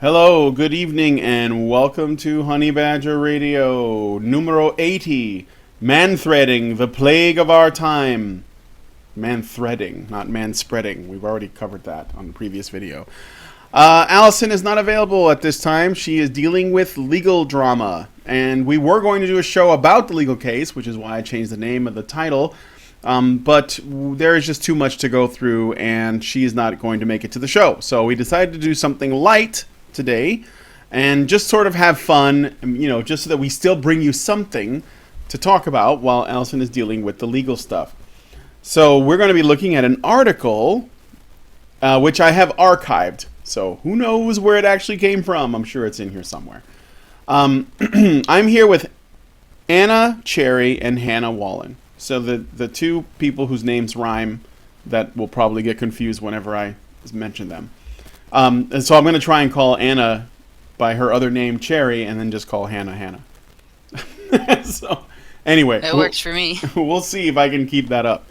Hello, good evening, and welcome to Honey Badger Radio, numero 80, Manthreading, the plague of our time. Manthreading, not man-spreading. We've already covered that on the previous video. Allison is not available at this time. She is dealing with legal drama, and we were going to do a show about the legal case, which is why I changed the name of the title. But there is just too much to go through, and she is not going to make it to the show. So we decided to do something light today and just sort of have fun, just so that we still bring you something to talk about while Allison is dealing with the legal stuff. So we're going to be looking at an article which I have archived. So who knows where it actually came from? I'm sure it's in here somewhere. I'm here with Anna Cherry and Hannah Wallen. So the two people whose names rhyme that will probably get confused whenever I mention them. And so I'm going to try and call Anna by her other name, Cherry, and then just call Hannah. So, anyway. That works for me. We'll see if I can keep that up.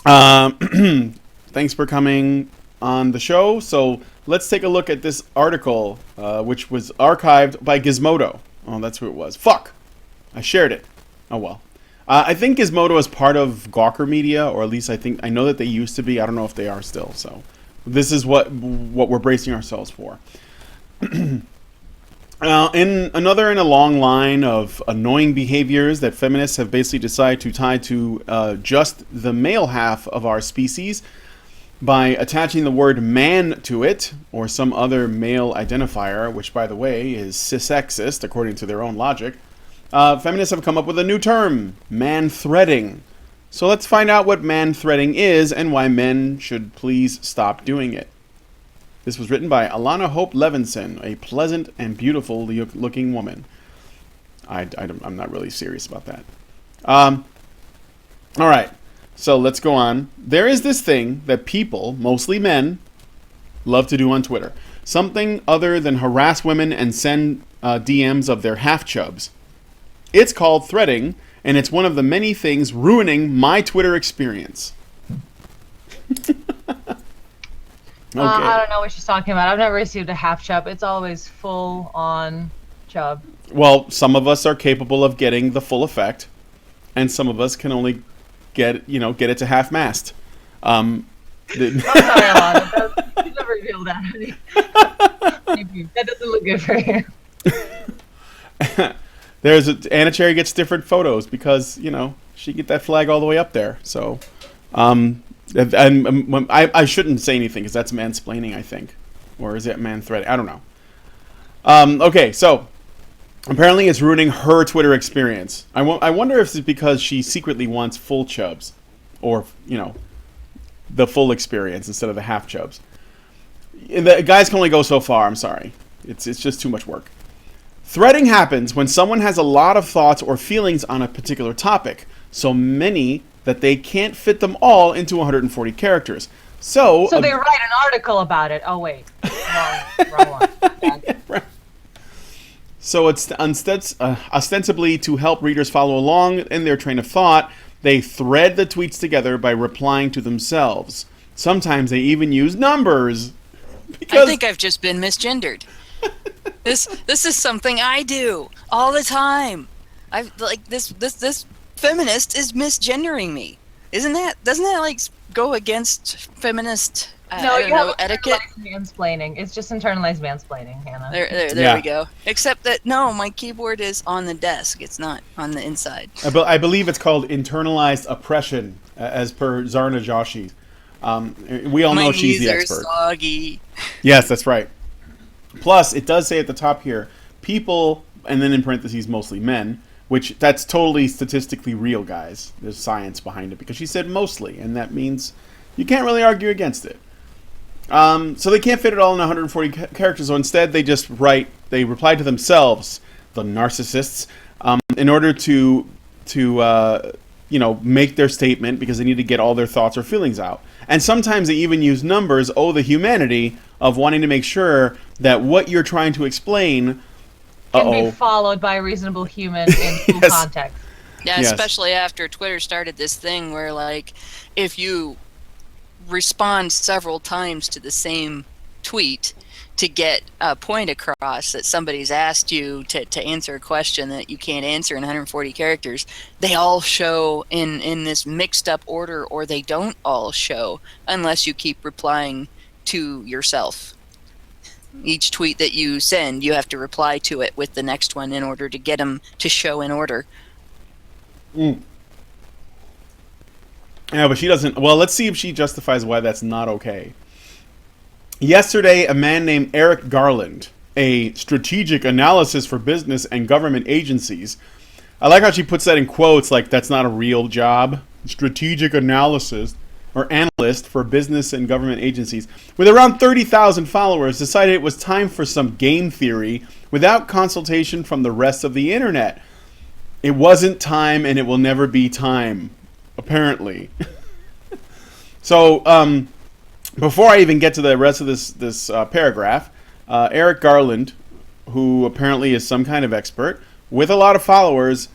Thanks for coming on the show. So, let's take a look at this article, which was archived by Gizmodo. Oh, that's who it was. Fuck! I shared it. Oh, well. I think Gizmodo is part of Gawker Media, or at least I know that they used to be. I don't know if they are still, so... This is what we're bracing ourselves for. In a long line of annoying behaviors that feminists have basically decided to tie to just the male half of our species by attaching the word man to it, or some other male identifier, which, by the way, is cis-sexist, according to their own logic, feminists have come up with a new term, manthreading. So let's find out what manthreading is and why men should please stop doing it. This was written by Alana Hope Levinson, a pleasant and beautiful looking woman. I'm not really serious about that. All right, so let's go on. There is this thing that people, mostly men, love to do on Twitter. Something other than harass women and send DMs of their half-chubs. It's called threading, and it's one of the many things ruining my Twitter experience. Okay. I don't know what she's talking about. I've never received a half chub. It's always full on chub. Well, some of us are capable of getting the full effect, and some of us can only get it to half mast. I'm sorry, Alana. You never revealed that, honey. That doesn't look good for you. Anna Cherry gets different photos because she get that flag all the way up there. So, I shouldn't say anything because that's mansplaining, I think, or is it manthreading? I don't know. Okay, so apparently it's ruining her Twitter experience. I wonder if it's because she secretly wants full chubs, or the full experience instead of the half chubs. The guys can only go so far. I'm sorry, it's just too much work. Threading happens when someone has a lot of thoughts or feelings on a particular topic, so many that they can't fit them all into 140 characters. So they write an article about it. Oh, wait. Wrong one. Yeah, right. So it's ostensibly to help readers follow along in their train of thought, they thread the tweets together by replying to themselves. Sometimes they even use numbers. I think I've just been misgendered. This is something I do all the time. This feminist is misgendering me. Doesn't that go against feminist etiquette? Mansplaining. It's just internalized mansplaining, Hannah. There we go. Except that my keyboard is on the desk. It's not on the inside. I believe it's called internalized oppression, as per Zarna Joshi. We all know she's the expert. My knees are soggy. Yes, that's right. Plus, it does say at the top here, people, and then in parentheses, mostly men, which that's totally statistically real, guys. There's science behind it, because she said mostly, and that means you can't really argue against it. So they can't fit it all in 140 characters, so instead they reply to themselves, the narcissists, in order to make their statement, because they need to get all their thoughts or feelings out. And sometimes they even use numbers, the humanity of wanting to make sure that what you're trying to explain can be followed by a reasonable human in full Yes. context. Yeah, Yes. especially after Twitter started this thing where, if you respond several times to the same tweet, to get a point across that somebody's asked you to answer a question that you can't answer in 140 characters, they all show in this mixed up order, or they don't all show unless you keep replying to yourself. Each tweet that you send, you have to reply to it with the next one in order to get them to show in order. Yeah, but she doesn't. Well, let's see if she justifies why that's not okay. Yesterday, a man named Eric Garland, a strategic analysis for business and government agencies. I like how she puts that in quotes, like that's not a real job. Strategic analysis or analyst for business and government agencies, with around 30,000 followers, decided it was time for some game theory without consultation from the rest of the internet. It wasn't time, and it will never be time, apparently. So, before I even get to the rest of this paragraph, Eric Garland, who apparently is some kind of expert, with a lot of followers,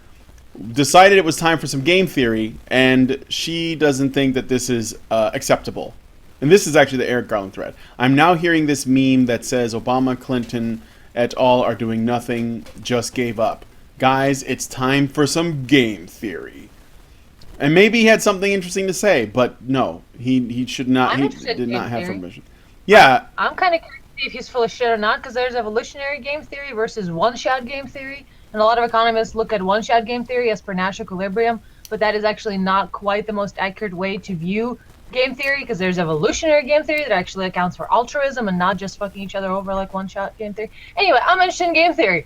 decided it was time for some game theory, and she doesn't think that this is acceptable. And this is actually the Eric Garland thread. I'm now hearing this meme that says Obama, Clinton, et al. Are doing nothing, just gave up. Guys, it's time for some game theory. And maybe he had something interesting to say, but no, he should not. He did not have permission. Yeah, I'm kind of curious to see if he's full of shit or not, because there's evolutionary game theory versus one-shot game theory. And a lot of economists look at one-shot game theory as per Nash equilibrium, but that is actually not quite the most accurate way to view game theory, because there's evolutionary game theory that actually accounts for altruism and not just fucking each other over like one-shot game theory. Anyway, I'm interested in game theory.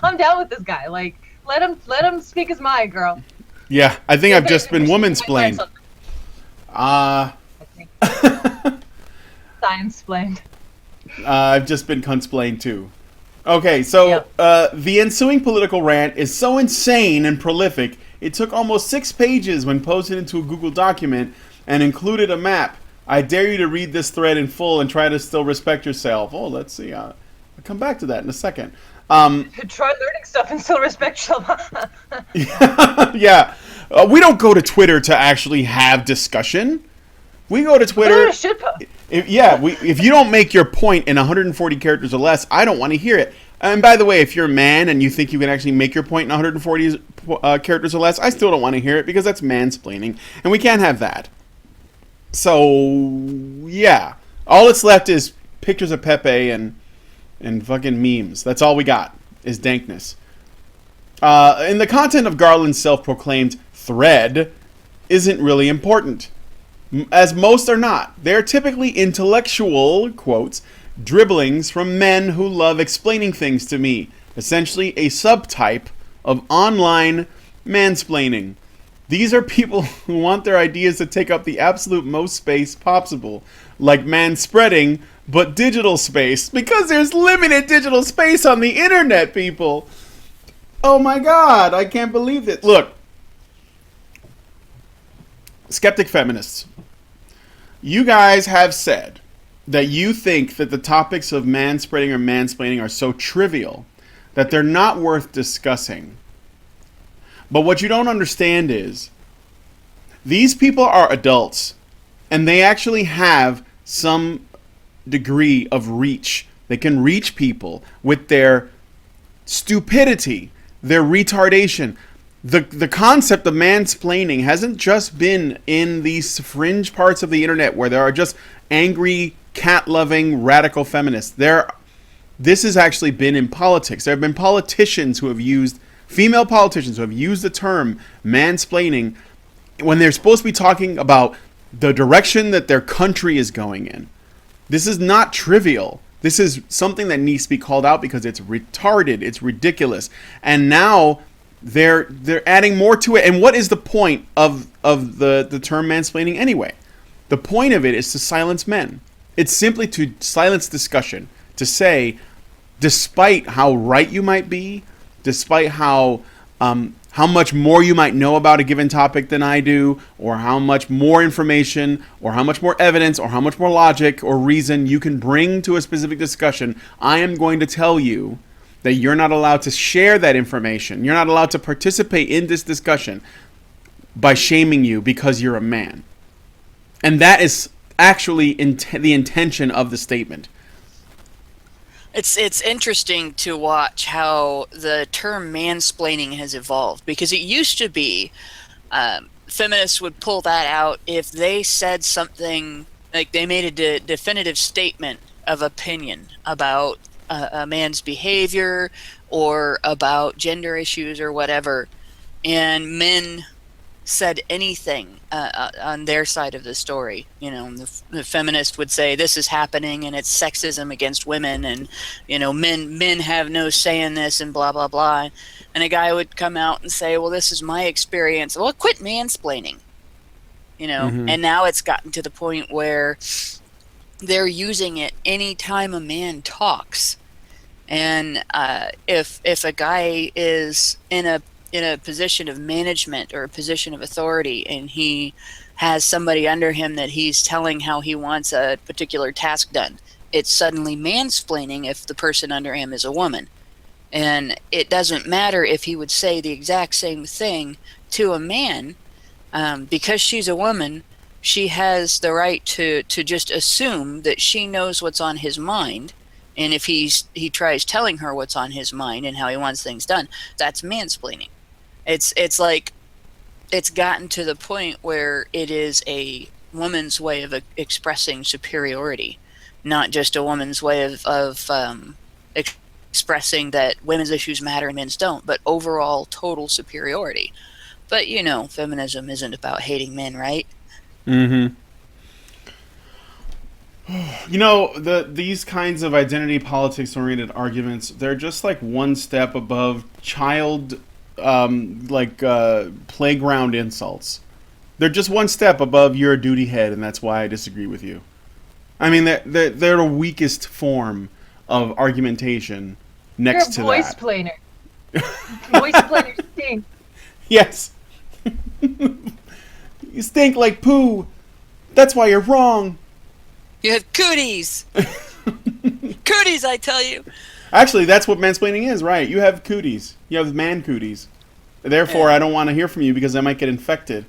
I'm down with this guy. Like, let him speak his mind, girl. Yeah, I think I've just been woman-splained. Science-splained. I've just been cunt-splained too. Okay, so the ensuing political rant is so insane and prolific, it took almost 6 pages when posted into a Google document and included a map. I dare you to read this thread in full and try to still respect yourself. Oh, let's see. I'll come back to that in a second. Try learning stuff and still respect yourself. Yeah. We don't go to Twitter to actually have discussion. We go to Twitter. If you don't make your point in 140 characters or less, I don't want to hear it. And by the way, if you're a man and you think you can actually make your point in 140 characters or less, I still don't want to hear it because that's mansplaining, and we can't have that. So yeah, all that's left is pictures of Pepe and fucking memes. That's all we got is dankness. And the content of Garland's self-proclaimed thread isn't really important, as most are not. They're typically intellectual, quotes, dribblings from men who love explaining things to me, essentially a subtype of online mansplaining. These are people who want their ideas to take up the absolute most space possible, like manspreading, but digital space, because there's limited digital space on the internet, people. Oh my god, I can't believe it. Look, skeptic feminists, you guys have said that you think that the topics of manspreading or mansplaining are so trivial that they're not worth discussing. But what you don't understand is these people are adults, and they actually have some degree of reach. They can reach people with their stupidity, their retardation. The concept of mansplaining hasn't just been in these fringe parts of the internet where there are just angry, cat-loving, radical feminists. This has actually been in politics. There have been politicians who have used, female politicians who have used the term mansplaining when they're supposed to be talking about the direction that their country is going in. This is not trivial. This is something that needs to be called out because it's retarded, it's ridiculous. And now they're adding more to it. And what is the point of the term mansplaining anyway? The point of it is to silence men. It's simply to silence discussion, to say, despite how right you might be, despite how much more you might know about a given topic than I do, or how much more information, or how much more evidence, or how much more logic or reason you can bring to a specific discussion, I am going to tell you that you're not allowed to share that information. You're not allowed to participate in this discussion by shaming you because you're a man. And that is actually the intention of the statement. It's interesting to watch how the term mansplaining has evolved, because it used to be feminists would pull that out if they said something, like they made a definitive statement of opinion about a man's behavior or about gender issues or whatever, and men said anything on their side of the story. The feminist would say this is happening and it's sexism against women, and men have no say in this, and blah blah blah. And a guy would come out and say, well, this is my experience. Well, quit mansplaining. And now it's gotten to the point where they're using it anytime a man talks. And if a guy is in a position of management or a position of authority, and he has somebody under him that he's telling how he wants a particular task done, it's suddenly mansplaining if the person under him is a woman. And it doesn't matter if he would say the exact same thing to a man, because she's a woman, she has the right to just assume that she knows what's on his mind. And if he tries telling her what's on his mind and how he wants things done, that's mansplaining. It's like it's gotten to the point where it is a woman's way of expressing superiority, not just a woman's way of expressing that women's issues matter and men's don't, but overall total superiority. But feminism isn't about hating men, right? Mm-hmm. These kinds of identity politics oriented arguments, they're just like one step above child playground insults. They're just one step above you're a duty head and that's why I disagree with you. I mean, they're the weakest form of argumentation next to that. You're a voice planer. Voice planers stink. Yes. You stink like poo. That's why you're wrong. You have cooties. Cooties, I tell you. Actually, that's what mansplaining is, right? You have cooties. You have man cooties. Therefore, I don't want to hear from you because I might get infected.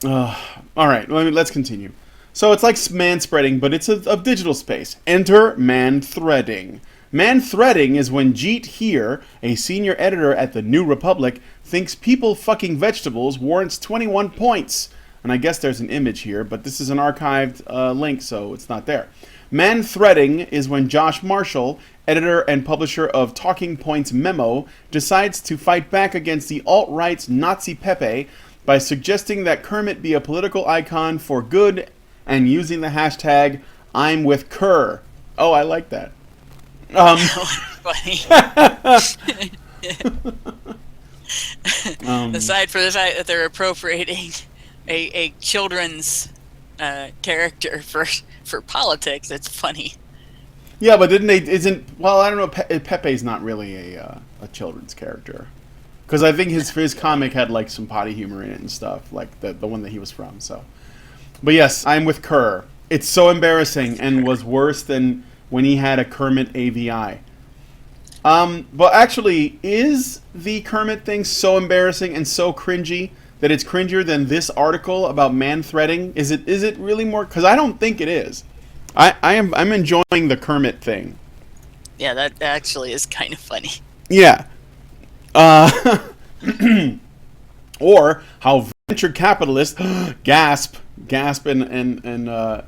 All right, let's continue. So it's like manspreading, but it's of digital space. Enter manthreading. Manthreading is when Jeet here, a senior editor at the New Republic, thinks people fucking vegetables warrants 21 points. And I guess there's an image here, but this is an archived link, so it's not there. Manthreading is when Josh Marshall, editor and publisher of Talking Points Memo, decides to fight back against the alt-right's Nazi Pepe by suggesting that Kermit be a political icon for good and using the hashtag I'm with Kerr. Oh, I like that. Funny. Aside from the fact that they're appropriating a children's character for politics, it's funny. Yeah, but I don't know. Pepe's not really a children's character, because I think his comic had like some potty humor in it and stuff, like the one that he was from. So, but yes, I'm with Kerr. It's so embarrassing and was worse than when he had a Kermit AVI. But actually, is the Kermit thing so embarrassing and so cringy that it's cringier than this article about manthreading? Is it really more? Because I don't think it is. I'm enjoying the Kermit thing. Yeah, that actually is kind of funny. Yeah. Or how venture capitalists gasp and how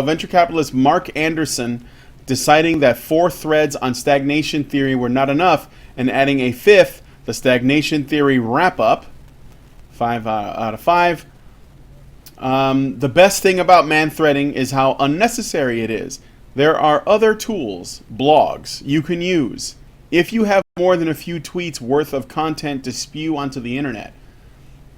venture capitalist Mark Anderson deciding that 4 threads on stagnation theory were not enough and adding a 5th, the stagnation theory wrap up, 5 out of 5. The best thing about manthreading is how unnecessary it is. There are other tools, blogs, you can use if you have more than a few tweets worth of content to spew onto the internet.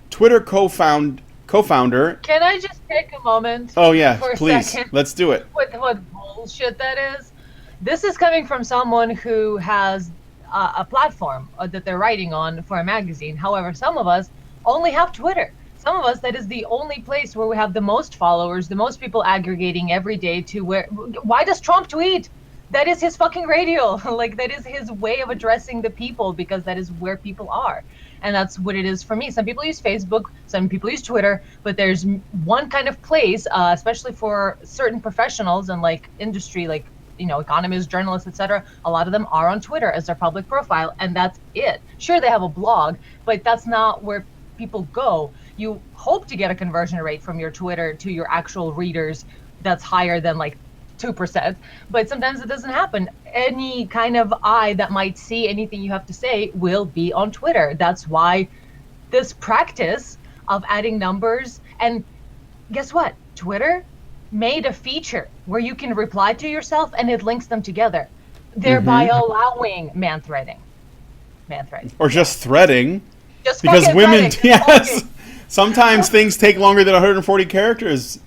Twitter co-founder... Can I just take a moment? Oh yeah, for a please. second? Let's do it. What bullshit that is. This is coming from someone who has a platform that they're writing on for a magazine. However, some of us only have Twitter. Some of us, that is the only place where we have the most followers, the most people aggregating every day to where... Why does Trump tweet? That is his fucking radio. Like, that is his way of addressing the people, because that is where people are. And that's what it is for me. Some people use Facebook, some people use Twitter, but there's one kind of place, especially for certain professionals and like industry, like, you know, economists, journalists, etc. A lot of them are on Twitter as their public profile, and that's it. Sure, they have a blog, but that's not where people go. You hope to get a conversion rate from your Twitter to your actual readers that's higher than like 2%, but sometimes it doesn't happen. Any kind of eye that might see anything you have to say will be on Twitter. That's why this practice of adding numbers, and guess what? Twitter made a feature where you can reply to yourself and it links them together, thereby allowing man-threading. Or just threading. Just because fucking women, threading. yes, Okay. sometimes things take longer than 140 characters.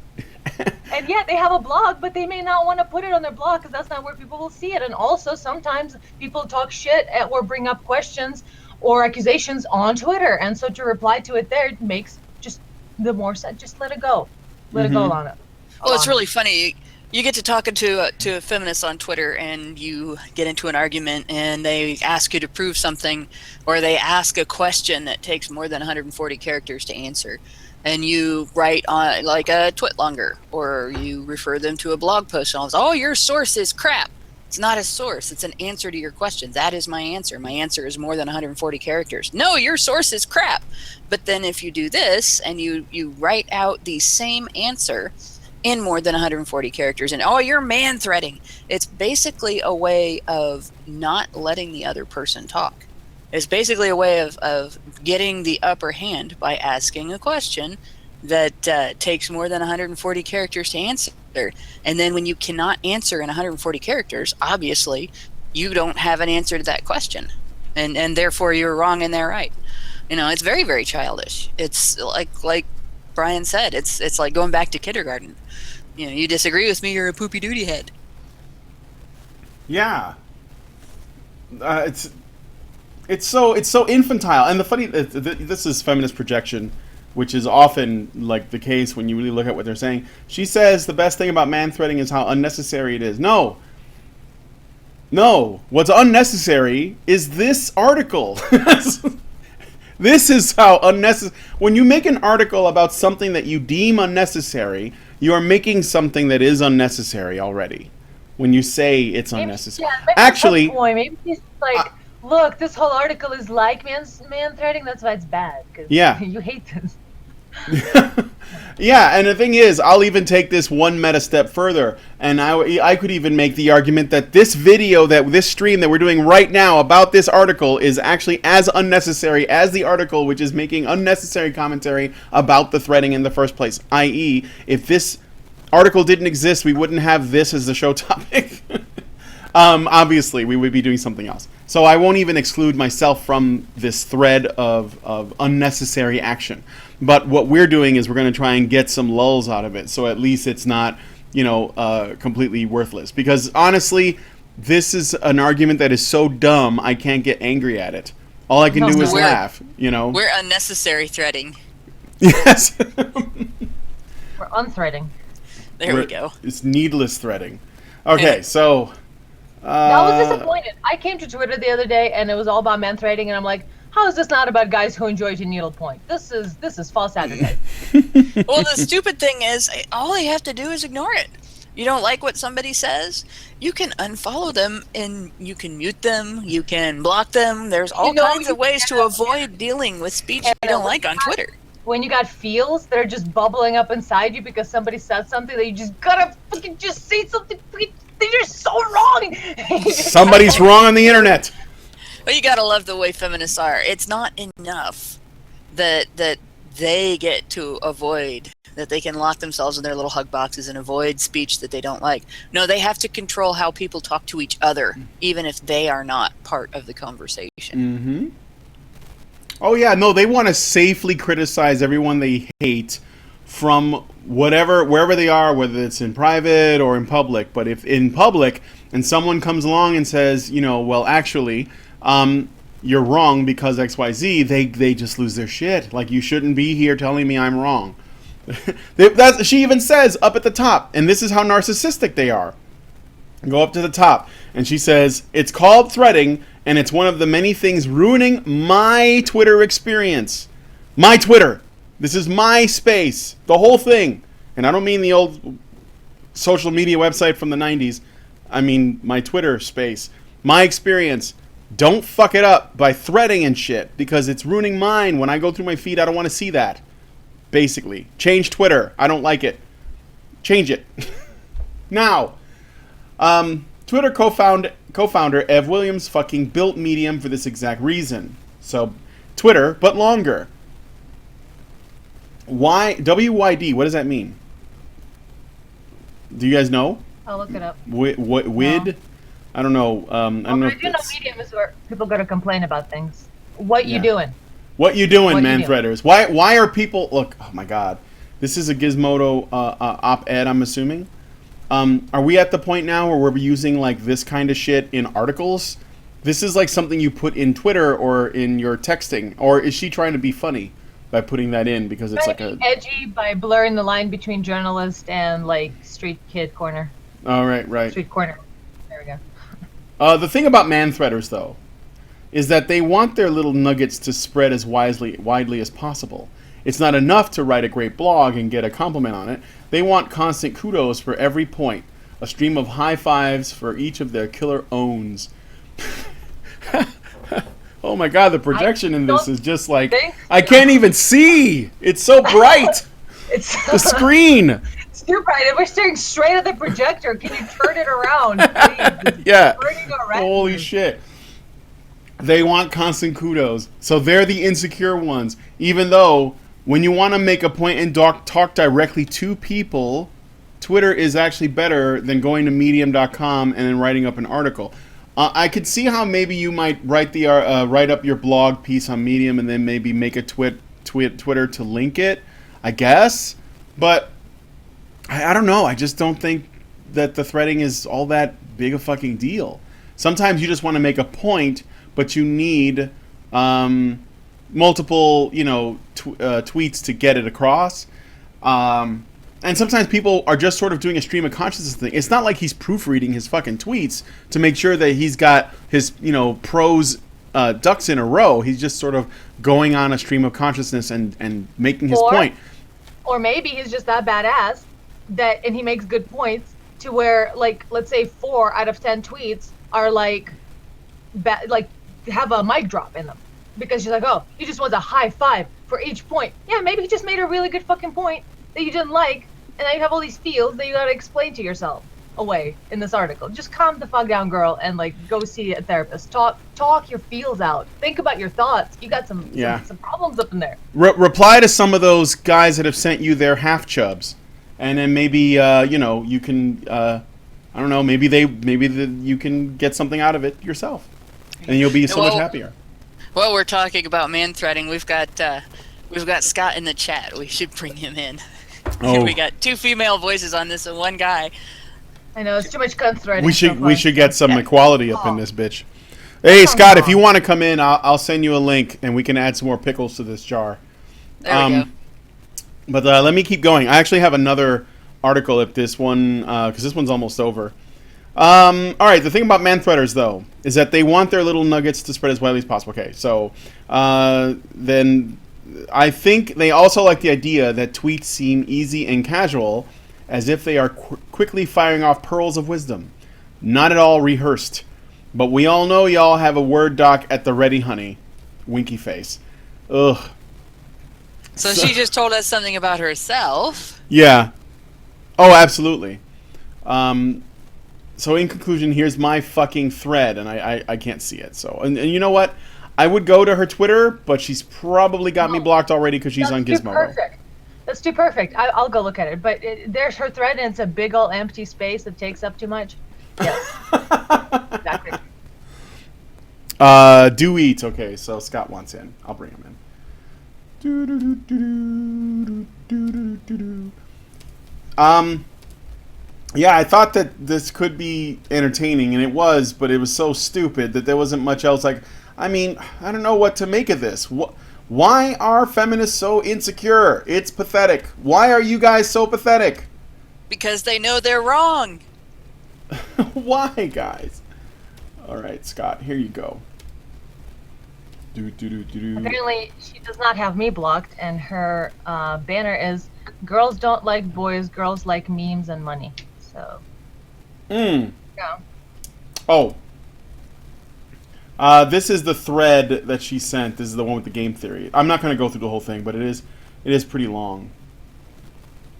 And yet they have a blog, but they may not want to put it on their blog because that's not where people will see it. And also sometimes people talk shit or bring up questions or accusations on Twitter. And so to reply to it there makes just the more sense. Just let it go. Let it go, Alana. Well, it's really funny. You get to talking to a feminist on Twitter, and you get into an argument, and they ask you to prove something, or they ask a question that takes more than 140 characters to answer, and you write on like a twitlonger, or you refer them to a blog post, and oh, your source is crap. It's not a source. It's an answer to your question. That is my answer. My answer is more than 140 characters. No, your source is crap. But then if you do this, and you write out the same answer in more than 140 characters, and oh, you're man-threading. It's basically a way of not letting the other person talk. It's basically a way of getting the upper hand by asking a question that takes more than 140 characters to answer. And then when you cannot answer in 140 characters, obviously, you don't have an answer to that question. And therefore, you're wrong and they're right. You know, it's very, very childish. It's like Brian said, it's like going back to kindergarten. You know, you disagree with me, you're a poopy duty head. Yeah, it's so infantile, and the funny this is feminist projection, which is often like the case when you really look at what they're saying. She says the best thing about man-threading is how unnecessary it is. No, what's unnecessary is this article. This is how unnecessary. When you make an article about something that you deem unnecessary, you are making something that is unnecessary already. When you say it's unnecessary, maybe actually, maybe he's like, look, this whole article is like man-threading. That's why it's bad. Cause you hate this. Yeah, and the thing is, I'll even take this one meta step further, and I could even make the argument that this video, this stream that we're doing right now about this article is actually as unnecessary as the article, which is making unnecessary commentary about the threading in the first place. I.e., if this article didn't exist, we wouldn't have this as the show topic. Obviously, we would be doing something else. So I won't even exclude myself from this thread of unnecessary action. But what we're doing is we're going to try and get some lulls out of it, so at least it's not, completely worthless. Because honestly, this is an argument that is so dumb, I can't get angry at it. All I can do is laugh, We're unnecessary threading. Yes. We're unthreading. There we go. It's needless threading. Okay, so... I was disappointed. I came to Twitter the other day, and it was all about man-threading, and I'm like, how is this not about guys who enjoy to needlepoint? This is false advertising. Well, the stupid thing is, all you have to do is ignore it. You don't like what somebody says, you can unfollow them, and you can mute them, you can block them. There's all kinds of ways to avoid dealing with speech you don't like on Twitter. When you got feels that are just bubbling up inside you because somebody said something that you just gotta fucking just say something, you're so wrong! Somebody's wrong on the internet! Well, you gotta love the way feminists are. It's not enough that they get to avoid, that they can lock themselves in their little hug boxes and avoid speech that they don't like. No, they have to control how people talk to each other, even if they are not part of the conversation. Mm-hmm. Oh yeah, no, they want to safely criticize everyone they hate from wherever they are, whether it's in private or in public. But if in public and someone comes along and says, well, actually, you're wrong because XYZ, they just lose their shit. Like, you shouldn't be here telling me I'm wrong. She even says up at the top, and this is how narcissistic they are. Go up to the top, and she says, it's called threading, And it's one of the many things ruining my Twitter experience. My Twitter. This is my space. The whole thing. And I don't mean the old social media website from the 90s. I mean my Twitter space. My experience. Don't fuck it up by threading and shit, because it's ruining mine. When I go through my feed, I don't want to see that. Basically. Change Twitter. I don't like it. Change it. Now, Twitter co-founder Ev Williams fucking built Medium for this exact reason. So, Twitter, but longer. Why? WYD, what does that mean? Do you guys know? I'll look it up. WID? No. I don't know. I don't know I if do know it's... Medium is where people go to complain about things. What you Yeah. doing? What you doing, What you Manthreaders? Why are people... Look, oh my god. This is a Gizmodo op-ed, I'm assuming. Are we at the point now where we're using like this kind of shit in articles? This is like something you put in Twitter or in your texting. Or is she trying to be funny by putting that in because it's like a... edgy by blurring the line between journalist and like street kid corner. Oh, right. Street corner. There we go. The thing about Manthreaders, though, is that they want their little nuggets to spread as widely as possible. It's not enough to write a great blog and get a compliment on it. They want constant kudos for every point. A stream of high fives for each of their killer owns. Oh my god, the projection in this is just like... I can't even see! It's so bright! It's The screen! It's too bright. And we're staring straight at the projector. Can you turn it around, please? It's Yeah. burning our Holy retinas. shit. They want constant kudos. So they're the insecure ones. Even though, when you want to make a point and talk directly to people, Twitter is actually better than going to medium.com and then writing up an article. I could see how maybe you might write up your blog piece on Medium and then maybe make a Twitter to link it, I guess. But I don't know. I just don't think that the threading is all that big a fucking deal. Sometimes you just want to make a point, but you need multiple, tweets to get it across. And sometimes people are just sort of doing a stream of consciousness thing. It's not like he's proofreading his fucking tweets to make sure that he's got his, prose ducks in a row. He's just sort of going on a stream of consciousness and making his point. Or maybe he's just that badass and he makes good points to where, like, let's say 4 out of 10 tweets are have a mic drop in them. Because she's like, oh, he just wants a high five for each point. Yeah, maybe he just made a really good fucking point that you didn't like, and now you have all these feels that you gotta explain to yourself away in this article. Just calm the fuck down, girl, and go see a therapist. Talk your feels out. Think about your thoughts. You got some problems up in there. Reply to some of those guys that have sent you their half chubs, and then maybe you can I don't know, maybe you can get something out of it yourself, and you'll be so much happier. Well, we're talking about man-threading. We've got Scott in the chat. We should bring him in. Oh. We got 2 female voices on this and 1 guy. I know, it's too much gun threading. We should get some equality up in this bitch. Hey, Scott, if you want to come in, I'll send you a link, and we can add some more pickles to this jar. There we go. But let me keep going. I actually have another article if this one, because this one's almost over. All right, the thing about Manthreaders, though, is that they want their little nuggets to spread as widely as possible. Okay, so then I think they also like the idea that tweets seem easy and casual, as if they are quickly firing off pearls of wisdom. Not at all rehearsed. But we all know y'all have a Word doc at the ready, honey. Winky face. Ugh. So she just told us something about herself. Yeah. Oh, absolutely. So in conclusion, here's my fucking thread, and I can't see it. So and you know what? I would go to her Twitter, but she's probably got me blocked already because she's on Gizmodo. Perfect. That's too perfect. I'll go look at it. But there's her thread, and it's a big old empty space that takes up too much. Yes. Exactly. Do eat. Okay, so Scott wants in. I'll bring him in. Yeah, I thought that this could be entertaining, and it was, but it was so stupid that there wasn't much else. I don't know what to make of this. Why are feminists so insecure? It's pathetic. Why are you guys so pathetic? Because they know they're wrong. Why, guys? All right, Scott, here you go. Apparently, she does not have me blocked, and her banner is "Girls don't like boys, girls like memes and money." So, yeah. Oh. This is the thread that she sent. This is the one with the game theory. I'm not going to go through the whole thing, but it is pretty long.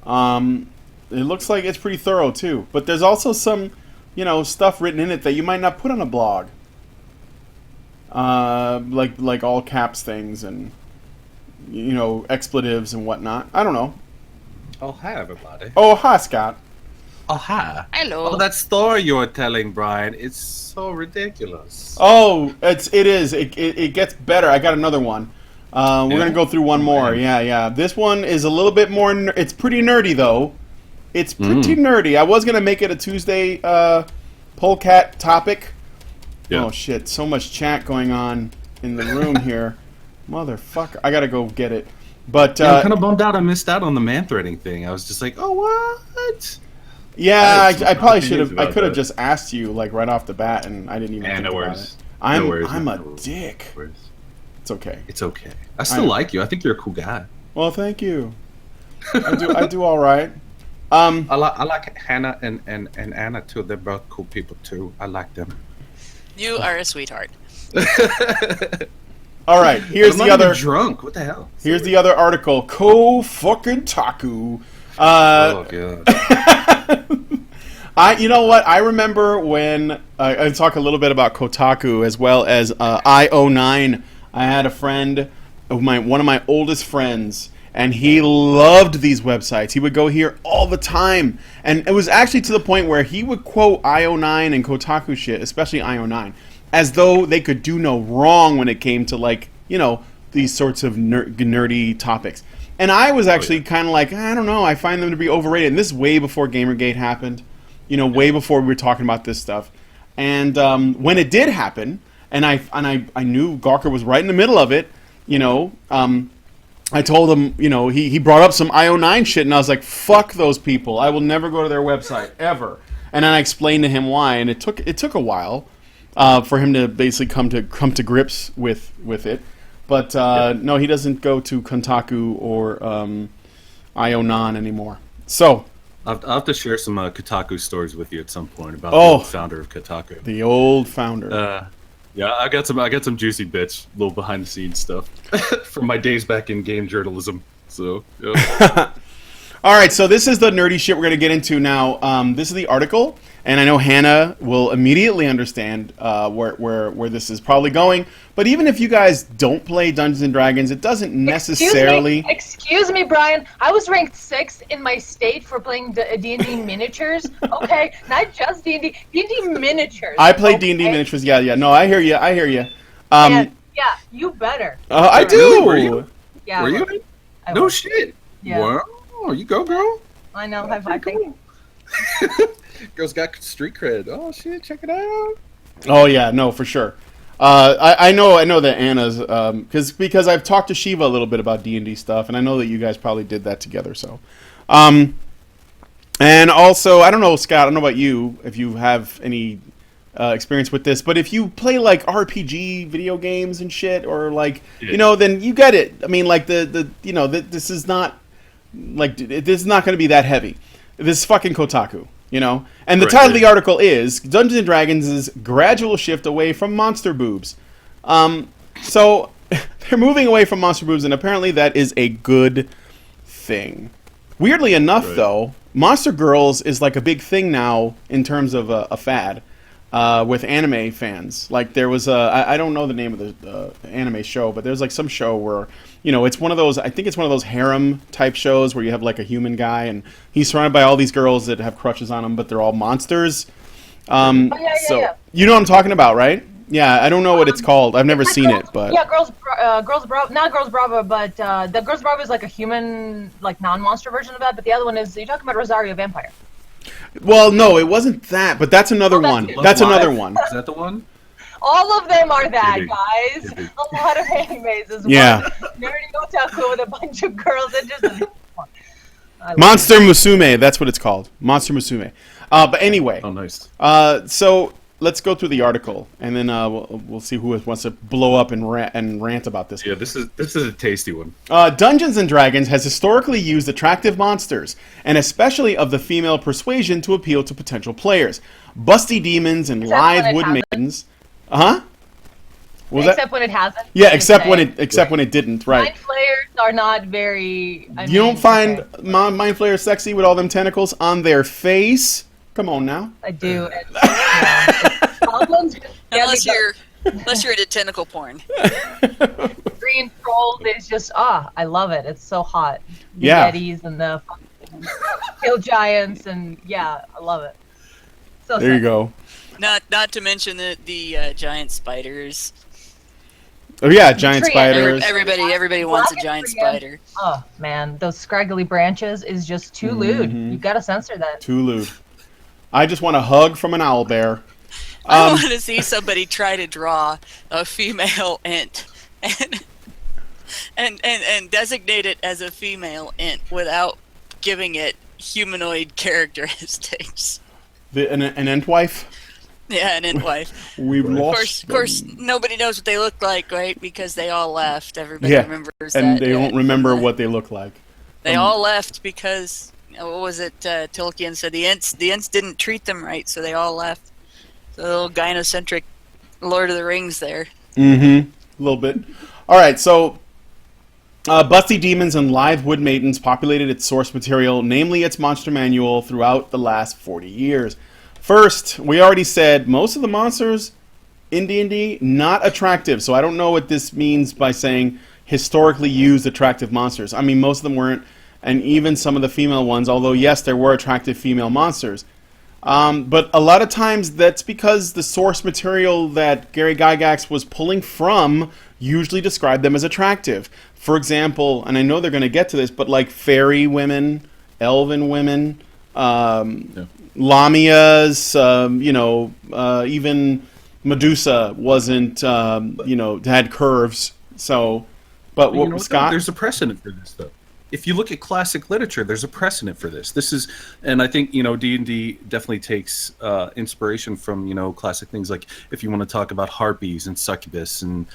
It looks like it's pretty thorough too. But there's also some, stuff written in it that you might not put on a blog. Like all caps things and expletives and whatnot. I don't know. Oh, hi everybody. Oh, hi, Scott. Oh, hi. Hello. Oh, that story you were telling, Brian, it's so ridiculous. Oh, it is. It gets better. I got another one. We're gonna go through one more. Yeah. This one is a little bit more. It's pretty nerdy though. It's pretty nerdy. I was gonna make it a Tuesday polecat topic. Yeah. Oh shit! So much chat going on in the room here, motherfucker! I gotta go get it. But I'm kind of bummed out. I missed out on the Manthreading thing. I was just like, oh what? Yeah, I probably should have. I could have just asked you like right off the bat, and I didn't even think about it. I'm a dick. It's okay. It's okay. I still like you. I think you're a cool guy. Well, thank you. I do all right. I like Hannah and Anna too. They're both cool people too. I like them. You are a sweetheart. All right, here's the other. Drunk. What the hell? Here's the other article. Fucking Taku. Oh god. You know what? I remember when I talk a little bit about Kotaku as well as IO9. I had a friend, one of my oldest friends, and he loved these websites. He would go here all the time, and it was actually to the point where he would quote IO9 and Kotaku shit, especially IO9, as though they could do no wrong when it came to these sorts of nerdy topics. And I was actually kind of like, I don't know, I find them to be overrated. And this is way before Gamergate happened, way before we were talking about this stuff. And when it did happen, and I knew Gawker was right in the middle of it, I told him, he brought up some IO9 shit, and I was like, fuck those people. I will never go to their website, ever. And then I explained to him why, and it took a while for him to basically come to grips with it. But no, he doesn't go to Kotaku or IO9 anymore. So I'll have to share some Kotaku stories with you at some point about the founder of Kotaku. The old founder. Yeah, I got some juicy bits, little behind the scenes stuff from my days back in game journalism. So, yeah. All right, so this is the nerdy shit we're going to get into now. This is the article, and I know Hannah will immediately understand where this is probably going. But even if you guys don't play Dungeons and Dragons, it doesn't necessarily... Excuse me, Brian. I was ranked 6th in my state for playing D&D miniatures. Okay, not just D&D. D&D miniatures. I played D&D miniatures. Yeah. No, I hear you. Yeah, you better. I do. Really? Were you? Yeah. Were you? No shit. Yeah. Wow, you go, girl. I know. High five. Cool. Girl's got street cred. Oh shit, check it out. Oh yeah, no, for sure. I know that Anna's because I've talked to Shiva a little bit about D&D stuff, and I know that you guys probably did that together. So, and also I don't know, Scott. I don't know about you if you have any experience with this, but if you play like RPG video games and shit, or like then you get it. I mean, like this is not like this is not going to be that heavy. This is fucking Kotaku. And the title of the article is Dungeons & Dragons' gradual shift away from monster boobs. So they're moving away from monster boobs, and apparently that is a good thing. Weirdly enough, though, monster girls is like a big thing now in terms of a fad with anime fans. Like there was I don't know the name of the anime show, but there's like some show where it's one of those. I think it's one of those harem type shows where you have like a human guy and he's surrounded by all these girls that have crushes on him, but they're all monsters. So you know what I'm talking about, right? Yeah, I don't know what it's called. I've never seen it, but Girls Bravo, not Girls Bravo, but the Girls Bravo is like a human, like non-monster version of that. But the other one is you're talking about Rosario Vampire. Well, no, it wasn't that, but that's another one. That's another one. Is that the one? All of them are that, guys. A lot of animes as well. Yeah. Nerdy otaku with a bunch of girls that just... Monster Musume, that's what it's called. Monster Musume. But anyway. Oh, nice. So let's go through the article, and then we'll see who wants to blow up and rant about this. Yeah, this is a tasty one. Dungeons and Dragons has historically used attractive monsters, and especially of the female persuasion, to appeal to potential players. Busty demons and Except when lithe it wood hasn't. maidens. Huh? Was Except that? when it hasn't. Yeah, you except when say. it didn't. Right. Mind flayers are not very. You don't find mind flayers sexy with all them tentacles on their face? Come on now. I do. It's problems. Unless you're into tentacle porn. Green trolls is just I love it. It's so hot. The Yeah. Yetis and the hill giants and I love it. So There you go. Not to mention the giant spiders. Oh yeah, giant Tree- spiders. Everybody wants a Black giant and green. spider. Oh man, those scraggly branches is just too lewd. You gotta censor that. Too lewd. I just want a hug from an owl bear. I want to see somebody try to draw a female ent and designate it as a female ent without giving it humanoid characteristics. An entwife? Yeah, an ent wife. We've Of lost. course, them. nobody knows what they look like, right? Because they all left. Everybody Yeah, remembers and that. they won't remember what they look like. They all left because what was it? Tolkien said the Ents didn't treat them right, so they all left. So the little gynocentric Lord of the Rings there. Mm-hmm. A little bit. All right, so Busty Demons and Lithe Wood Maidens populated its source material, namely its monster manual, throughout the last 40 years. First, we already said most of the monsters in D&D not attractive, so I don't know what this means by saying historically used attractive monsters. I mean, most of them weren't, and even some of the female ones, although yes, there were attractive female monsters. But a lot of times that's because the source material that Gary Gygax was pulling from usually described them as attractive. For example, and I know they're going to get to this, but like fairy women, elven women, Lamias, even Medusa wasn't, had curves. So, but You know what, Scott? there's a precedent for this, though. If you look at classic literature, there's a precedent for this. This is, and I think D&D definitely takes inspiration from classic things. Like if you want to talk about harpies and succubus and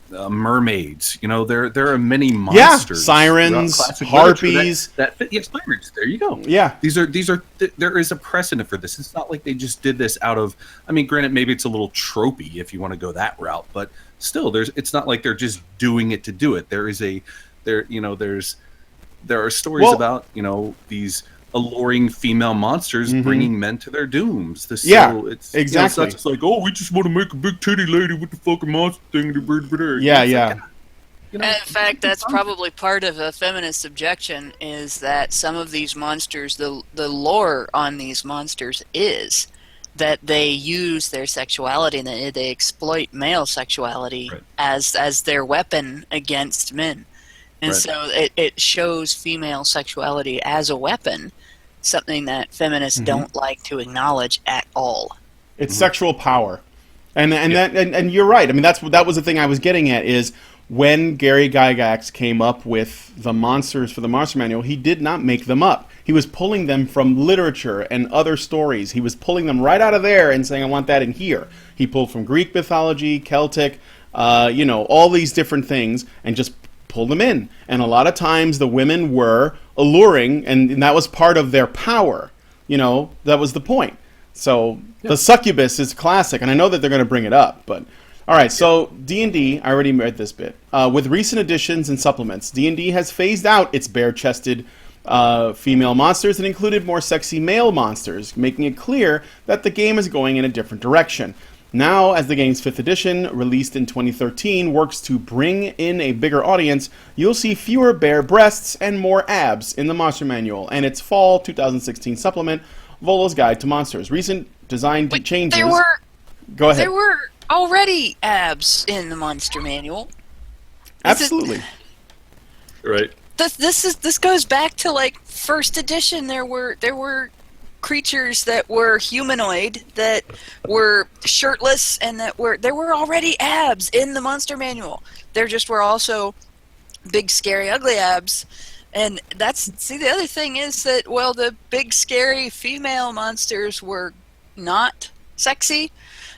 mermaids, there are many monsters. Sirens, harpies. Sirens. There you go. Yeah, there is a precedent for this. It's not like they just did this out of. I mean, granted, maybe it's a little tropey if you want to go that route, but still, it's not like they're just doing it to do it. There are stories about these alluring female monsters bringing men to their dooms. It's exactly. It's not just like, we just want to make a big titty lady with the fucking monster thing. Yeah. And in fact, that's probably part of a feminist objection, is that some of these monsters, the lore on these monsters is that they use their sexuality and they exploit male sexuality as their weapon against men. And so it shows female sexuality as a weapon, something that feminists don't like to acknowledge at all. It's sexual power, and you're right. I mean, that was the thing I was getting at, is when Gary Gygax came up with the monsters for the Monster Manual, he did not make them up. He was pulling them from literature and other stories. He was pulling them right out of there and saying, I want that in here. He pulled from Greek mythology, Celtic, all these different things, and just pull them in. And a lot of times the women were alluring, and that was part of their power. That was the point. So the succubus is classic, and I know that they're going to bring it up, but all right. So D&D, I already read this bit. With recent additions and supplements, D&D has phased out its bare-chested female monsters and included more sexy male monsters, making it clear that the game is going in a different direction. Now, as the game's 5th edition, released in 2013, works to bring in a bigger audience, you'll see fewer bare breasts and more abs in the Monster Manual and its fall 2016 supplement, Volo's Guide to Monsters. Recent design changes... Go ahead. There were already abs in the Monster Manual. Absolutely. Right. This goes back to like 1st edition. There were creatures that were humanoid, that were shirtless, and there were already abs in the Monster Manual. There just were also big, scary, ugly abs. And the other thing is that, the big, scary female monsters were not sexy.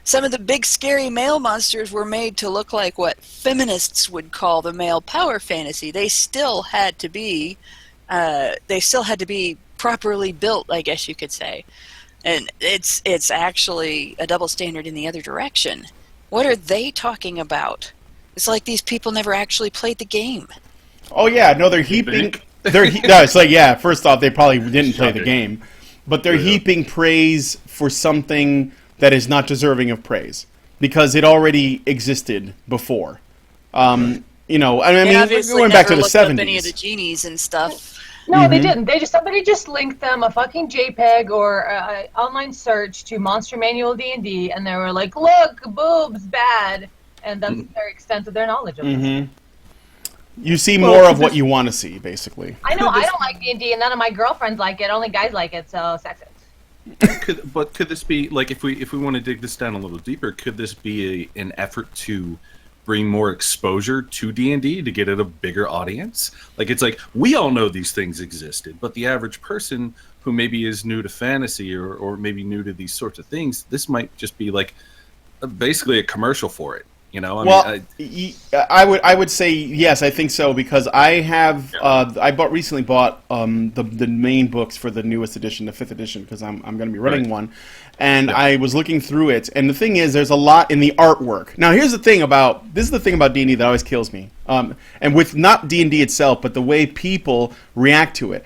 Some of the big scary male monsters were made to look like what feminists would call the male power fantasy. They still had to be properly built, I guess you could say. And it's actually a double standard in the other direction. What are they talking about? It's like these people never actually played the game. Oh yeah, no, they're heaping. No, it's like, yeah. First off, they probably didn't play the game, but they're heaping praise for something that is not deserving of praise because it already existed before. I mean, going back to the 70s. Any of the genies and stuff. No, they didn't. Somebody just linked them a fucking JPEG or online search to Monster Manual D&D, and they were like, "Look, boobs, bad," and that's their extent of their knowledge of it. You see more of what you want to see, basically. I know. I don't like D&D, and none of my girlfriends like it. Only guys like it, so sexist. Could this be like if we want to dig this down a little deeper? Could this be an effort to bring more exposure to D&D to get it a bigger audience? Like it's like we all know these things existed, but the average person who maybe is new to fantasy or maybe new to these sorts of things, this might just be like basically a commercial for it. You know, I would say yes. I think so because I have recently bought the main books for the newest edition, the 5th edition, because I'm going to be running one, and I was looking through it, and the thing is, there's a lot in the artwork. Now, this is the thing about D&D that always kills me, and with not D&D itself, but the way people react to it.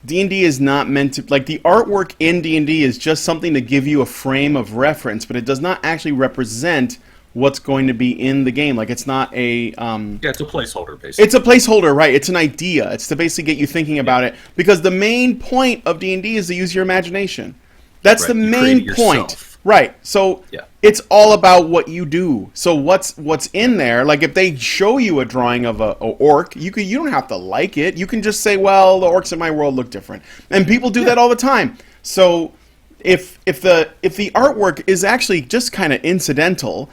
D&D is not meant to, like, the artwork in D&D is just something to give you a frame of reference, but it does not actually represent what's going to be in the game. Like, it's not a... it's a placeholder, basically. It's a placeholder, right. It's an idea. It's to basically get you thinking about it. Because the main point of D&D is to use your imagination. That's the main point. Right. So it's all about what you do. So what's in there, like if they show you a drawing of a orc, you don't have to like it. You can just say, well, the orcs in my world look different. And people do that all the time. So if the artwork is actually just kind of incidental...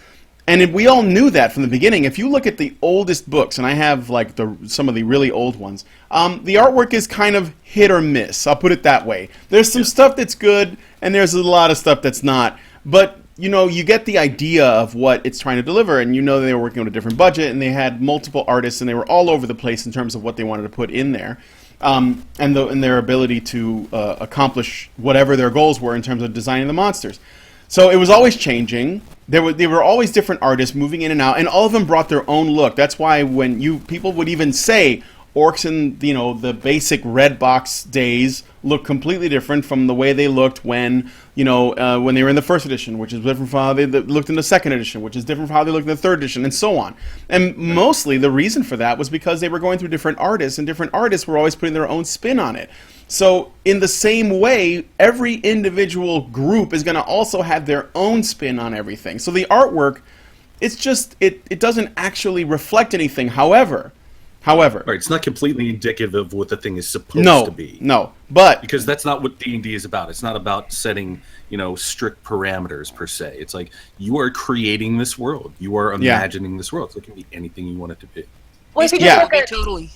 And we all knew that from the beginning. If you look at the oldest books, and I have like some of the really old ones, the artwork is kind of hit or miss. I'll put it that way. There's some stuff that's good, and there's a lot of stuff that's not. But you get the idea of what it's trying to deliver, and they were working on a different budget, and they had multiple artists, and they were all over the place in terms of what they wanted to put in there, and their ability to accomplish whatever their goals were in terms of designing the monsters. So it was always changing. There were always different artists moving in and out, and all of them brought their own look. That's why when people would even say orcs in the basic red box days look completely different from the way they looked when they were in the 1st edition, which is different from how they looked in the 2nd edition, which is different from how they looked in the 3rd edition, and so on. And mostly the reason for that was because they were going through different artists, and different artists were always putting their own spin on it. So in the same way, every individual group is going to also have their own spin on everything. So the artwork, it's just, it doesn't actually reflect anything. However, right, it's not completely indicative of what the thing is supposed to be. No, but because that's not what D&D is about. It's not about setting, strict parameters per se. It's like you are creating this world. You are imagining this world. So it can be anything you want it to be. Well, if you just look at totally.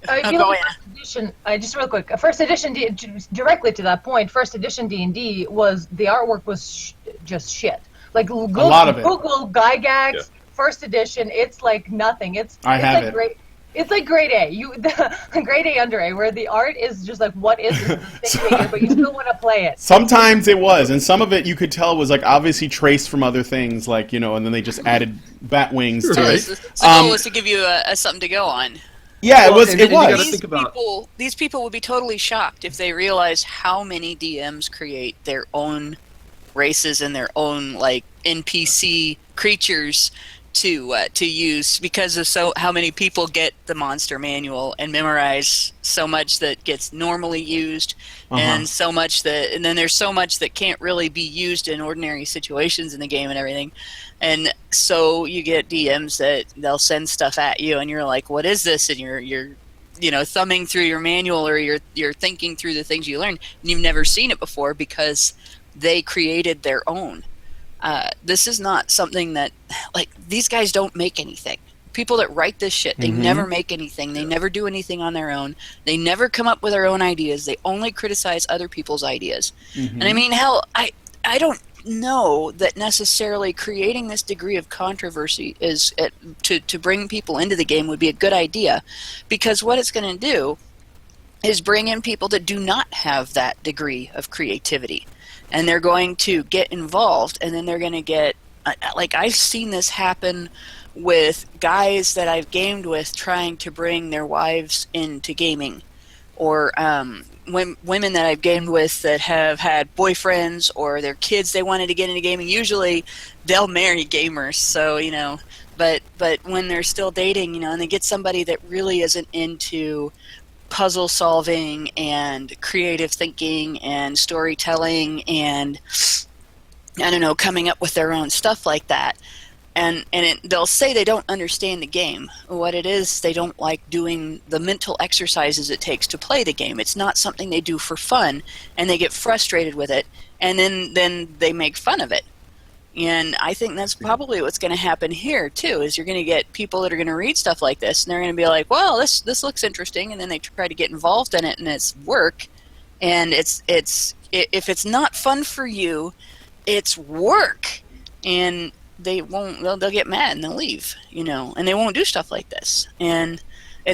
You look at 1st edition, just real quick. 1st edition, directly to that point, 1st edition D&D was the artwork was just shit. Like Google Gygax 1st edition, it's like nothing. It's like great. It's like grade A, grade A under A, where the art is just like, what is this thing, but you still want to play it. Sometimes it was, and some of it you could tell was like obviously traced from other things, like and then they just added bat wings to it. The goal was to give you something to go on. Yeah, it was. These people would be totally shocked if they realized how many DMs create their own races and their own like NPC creatures to use because of how many people get the monster manual and memorize so much that gets normally used and then there's so much that can't really be used in ordinary situations in the game and everything. And so you get DMs that they'll send stuff at you, and you're like, "What is this?" And you're thumbing through your manual, or you're thinking through the things you learned, and you've never seen it before because they created their own. This is not something that these guys don't make anything. People that write this shit, they never make anything. They never do anything on their own. They never come up with their own ideas. They only criticize other people's ideas. And I mean, hell, I don't know that necessarily creating this degree of controversy is to bring people into the game would be a good idea, because what it's going to do is bring in people that do not have that degree of creativity, and they're going to get involved, and then they're going to get like, I've seen this happen with guys that I've gamed with trying to bring their wives into gaming, or women that I've gamed with that have had boyfriends or their kids they wanted to get into gaming. Usually they'll marry gamers, so but when they're still dating, and they get somebody that really isn't into puzzle solving and creative thinking and storytelling and, I don't know, coming up with their own stuff like that. And they'll say they don't understand the game. What it is, they don't like doing the mental exercises it takes to play the game. It's not something they do for fun, and they get frustrated with it, and then they make fun of it. And I think that's probably what's going to happen here too. Is you're going to get people that are going to read stuff like this, and they're going to be like, "Well, this looks interesting," and then they try to get involved in it, and it's work. And it's if it's not fun for you, it's work, and they won't. They'll get mad and they'll leave, and they won't do stuff like this. And I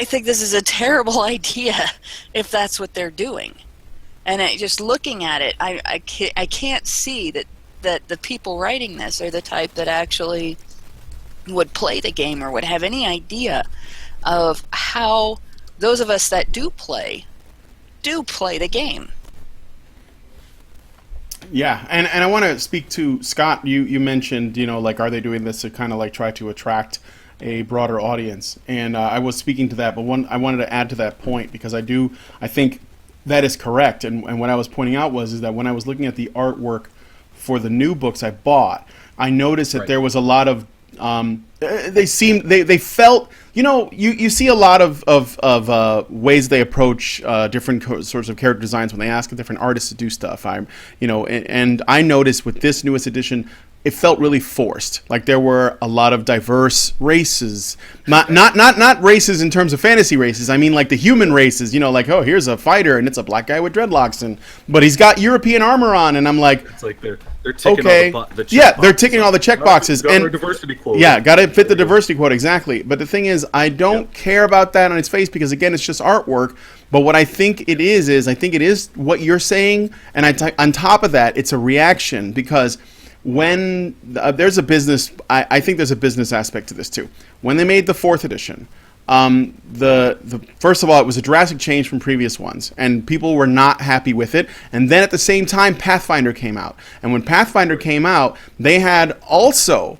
think this is a terrible idea if that's what they're doing. And just looking at it, I can't see that the people writing this are the type that actually would play the game or would have any idea of how those of us that do play the game. Yeah, and I want to speak to Scott. You mentioned, like, are they doing this to kind of like try to attract a broader audience? And I was speaking to that, but I wanted to add to that point, because I think that is correct. And what I was pointing out is that when I was looking at the artwork for the new books I bought, I noticed that there was a lot of they felt, you see a lot of ways they approach different sorts of character designs when they ask different artists to do stuff. And I noticed with this newest edition, it felt really forced. Like there were a lot of diverse races, not races in terms of fantasy races. I mean, like the human races. Like, oh, here's a fighter and it's a black guy with dreadlocks, but he's got European armor on, and I'm like, it's like they're ticking okay, all the they're ticking all the check boxes, and and diversity quota. Yeah, got to fit the diversity quota exactly. But the thing is, I don't care about that on its face, because again, it's just artwork. But what I think it is I think it is what you're saying, and on top of that, it's a reaction, because when there's a business, I think there's a business aspect to this too. When they made the 4th edition, the first of all, it was a drastic change from previous ones, and people were not happy with it. And then at the same time, Pathfinder came out, and when Pathfinder came out, they had also,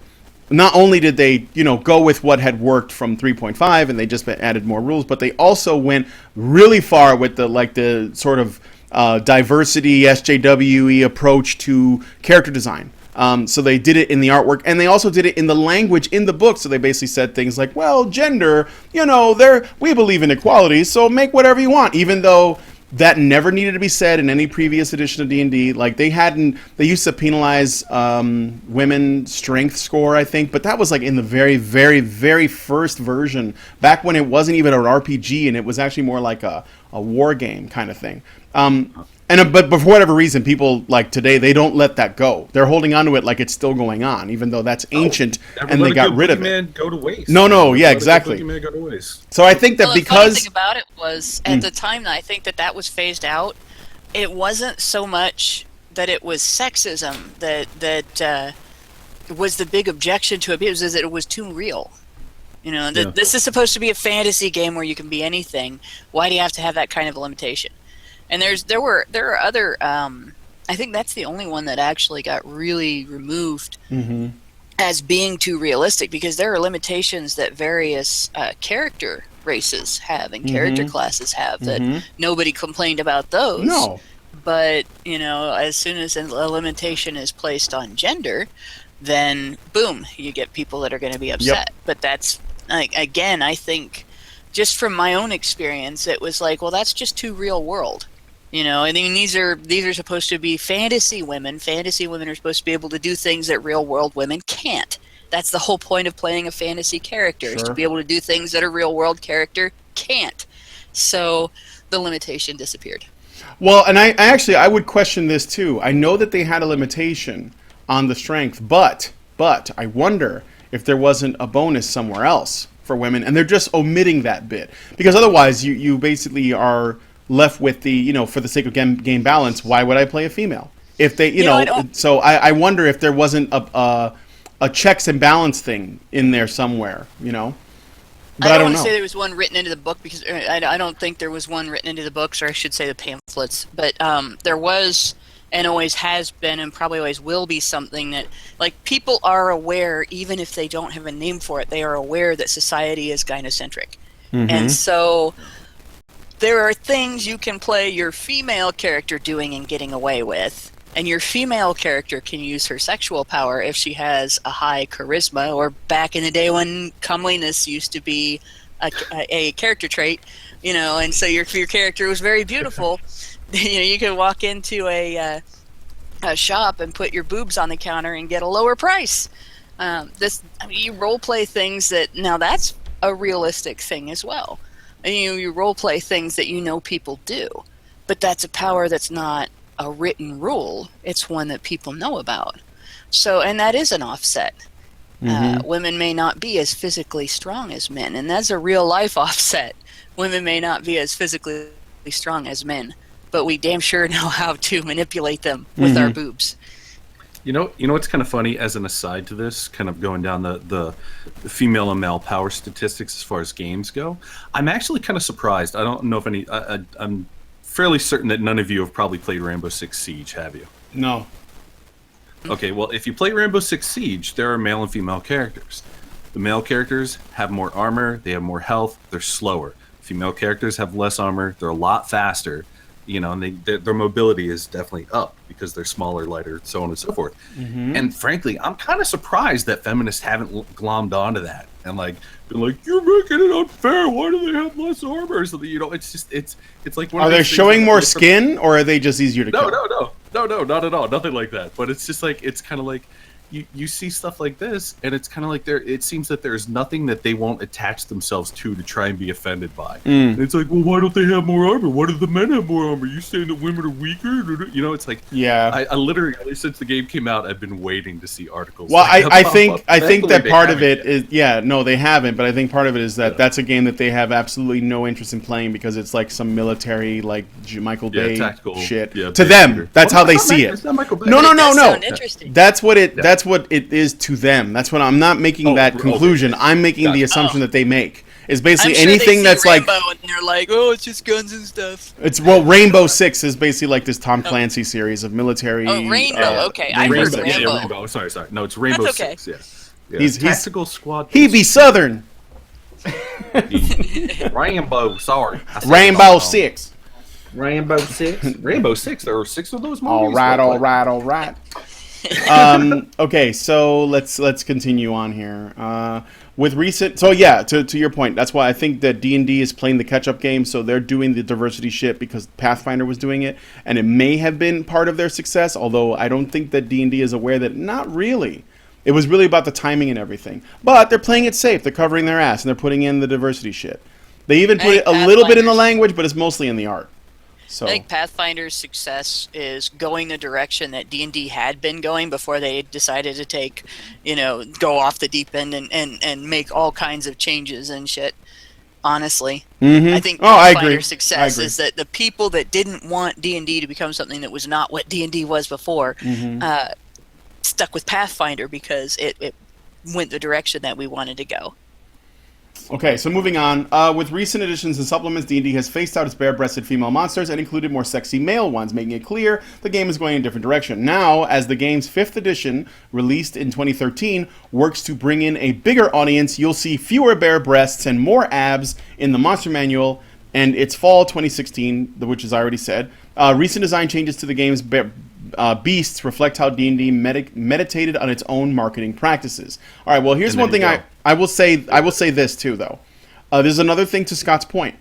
not only did they go with what had worked from 3.5 and they just added more rules, but they also went really far with the sort of diversity SJWE approach to character design. So they did it in the artwork, and they also did it in the language in the book. So they basically said things like, well, gender, we believe in equality, so make whatever you want, even though that never needed to be said in any previous edition of D&D. Like they used to penalize women's strength score, I think, but that was like in the very, very, very first version, back when it wasn't even an RPG and it was actually more like a war game kind of thing. But for whatever reason, people like today, they don't let that go. They're holding on to it like it's still going on, even though that's ancient, and they got rid of it. Go to waste. No, yeah, exactly. Go to waste. So I think that the funny thing about it was, at the time that I think that was phased out, it wasn't so much that it was sexism that was the big objection to it. It was that it was too real. This is supposed to be a fantasy game where you can be anything. Why do you have to have that kind of a limitation? And there are other. I think that's the only one that actually got really removed as being too realistic, because there are limitations that various character races have and character classes have that nobody complained about those. No. But as soon as a limitation is placed on gender, then boom, you get people that are going to be upset. Yep. But that's again, I think, just from my own experience, it was like, well, that's just too real world. I mean, these are supposed to be fantasy women. Fantasy women are supposed to be able to do things that real world women can't. That's the whole point of playing a fantasy character, is to be able to do things that a real world character can't. So the limitation disappeared. Well, and I would question this too. I know that they had a limitation on the strength, but I wonder if there wasn't a bonus somewhere else for women, and they're just omitting that bit because otherwise you basically are left with the for the sake of game balance. Why would I play a female if they So I wonder if there wasn't a checks and balance thing in there somewhere, But I don't want know. to say there was one written into the book because I don't think there was one written into the books, or I should say the pamphlets. But there was, and always has been, and probably always will be something that, like, people are aware, even if they don't have a name for it, they are aware that society is gynocentric. Mm-hmm. And so there are things you can play your female character doing and getting away with. And your female character can use her sexual power if she has a high charisma, or back in the day when comeliness used to be a character trait, and so your character was very beautiful. You could walk into a shop and put your boobs on the counter and get a lower price. You role play things now that's a realistic thing as well. And you role play things that people do, but that's a power that's not a written rule. It's one that people know about. So, and that is an offset. Mm-hmm. Women may not be as physically strong as men, and that's a real life offset. Women may not be as physically strong as men, but we damn sure know how to manipulate them with our boobs. You know what's kind of funny, as an aside to this, kind of going down the female and male power statistics as far as games go, I'm actually kind of surprised. I don't know if I'm fairly certain that none of you have probably played Rainbow Six Siege, have you? No. Okay, well, if you play Rainbow Six Siege, there are male and female characters. The male characters have more armor, they have more health, they're slower. Female characters have less armor, they're a lot faster, and their mobility is definitely up because they're smaller, lighter, so on and so forth. Mm-hmm. And frankly, I'm kind of surprised that feminists haven't glommed onto that and been like, you're making it unfair. Why do they have less armor? So it's just it's like one. Are they showing more skin, or are they just easier to kill? No, not at all. Nothing like that. But it's just it's kind of like you see stuff like this, and it's kind of like it seems that there's nothing that they won't attach themselves to try and be offended by. And it's like, well, why don't they have more armor? Why do the men have more armor? You saying that women are weaker? It's like, yeah. I literally, at least since the game came out, I've been waiting to see articles. Well, I think that part of it is, no, they haven't, but I think part of it is that that's a game that they have absolutely no interest in playing because it's like some military, like Michael Bay tactical shit. Yeah, to them, that's how they see it. It's not Michael Bay. No. Interesting. That's what it is to them. That's what I'm not making that conclusion. Okay. I'm making the assumption that they make is basically I'm sure anything they see that's Rainbow and they're like, oh, it's just guns and stuff. Rainbow Six is basically like this Tom Clancy series of military. Oh, Rainbow. Okay, I heard Rainbow. Rainbow. Yeah, Rainbow. Sorry. No, it's Rainbow That's okay. Six. Yeah. He's Tactical Squad. He be Southern. Rainbow. Sorry. Rainbow Six. Rainbow Six. Rainbow Six. There were 6 of those movies. All right. Okay, so let's continue on here. With recent, to your point, that's why I think that D&D is playing the catch-up game. So they're doing the diversity shit because Pathfinder was doing it, and it may have been part of their success. Although I don't think that D&D is aware that not really. It was really about the timing and everything. But they're playing it safe. They're covering their ass and they're putting in the diversity shit. They even put it a little bit in the language, but it's mostly in the art. So I think Pathfinder's success is going the direction that D&D had been going before they decided to take, go off the deep end and make all kinds of changes and shit. Honestly, I think Pathfinder's success is that the people that didn't want D&D to become something that was not what D&D was before stuck with Pathfinder because it went the direction that we wanted to go. Okay, so moving on. With recent additions and supplements, D&D has phased out its bare-breasted female monsters and included more sexy male ones, making it clear the game is going in a different direction. Now, as the game's 5th edition, released in 2013, works to bring in a bigger audience, you'll see fewer bare breasts and more abs in the monster manual, and it's fall 2016, which is I already said. Recent design changes to the game's beasts reflect how D&D meditated on its own marketing practices. All right, well, here's one thing I will say this too, though. There's another thing to Scott's point.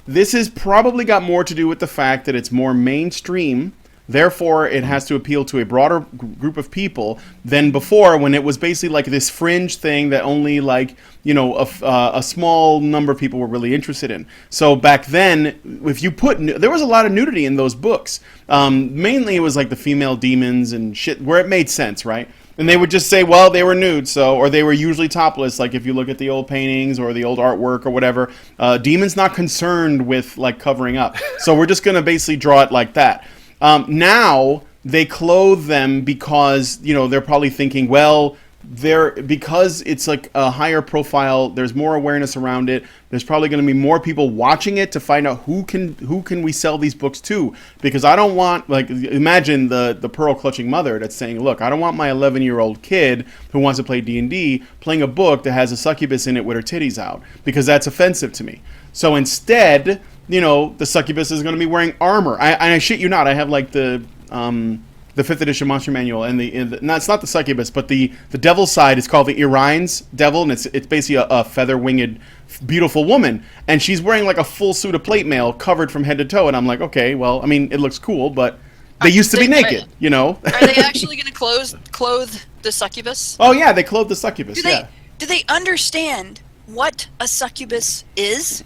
This has probably got more to do with the fact that it's more mainstream Therefore, it has to appeal to a broader group of people than before, when it was basically like this fringe thing that only like, you know, a small number of people were really interested in. So back then, if you put, there was a lot of nudity in those books. Mainly it was like the female demons and shit, where it made sense, right? And they would just say, well, they were nude, so, or they were usually topless. Like if you look at the old paintings or the old artwork or whatever, demons not concerned with like covering up. So we're just going to basically draw it like that. Now they clothe them because, you know, they're probably thinking, well, because it's like a higher profile, there's more awareness around it. There's probably going to be more people watching it to find out who can we sell these books to. Because I don't want, like, imagine the pearl clutching mother that's saying, look, I don't want my 11-year-old kid who wants to play D&D playing a book that has a succubus in it with her titties out, because that's offensive to me. So instead, you know, the succubus is going to be wearing armor. I shit you not, I have like the 5th edition monster manual, and no, it's not the succubus, but the devil's side is called the Irine's devil, and it's basically a feather-winged, beautiful woman, and she's wearing like a full suit of plate mail covered from head to toe, and I'm like, okay, well, I mean, it looks cool, but they used to be naked, you know? Are they actually going to clothe the succubus? Oh yeah, they clothed the succubus, yeah. Do they understand what a succubus is?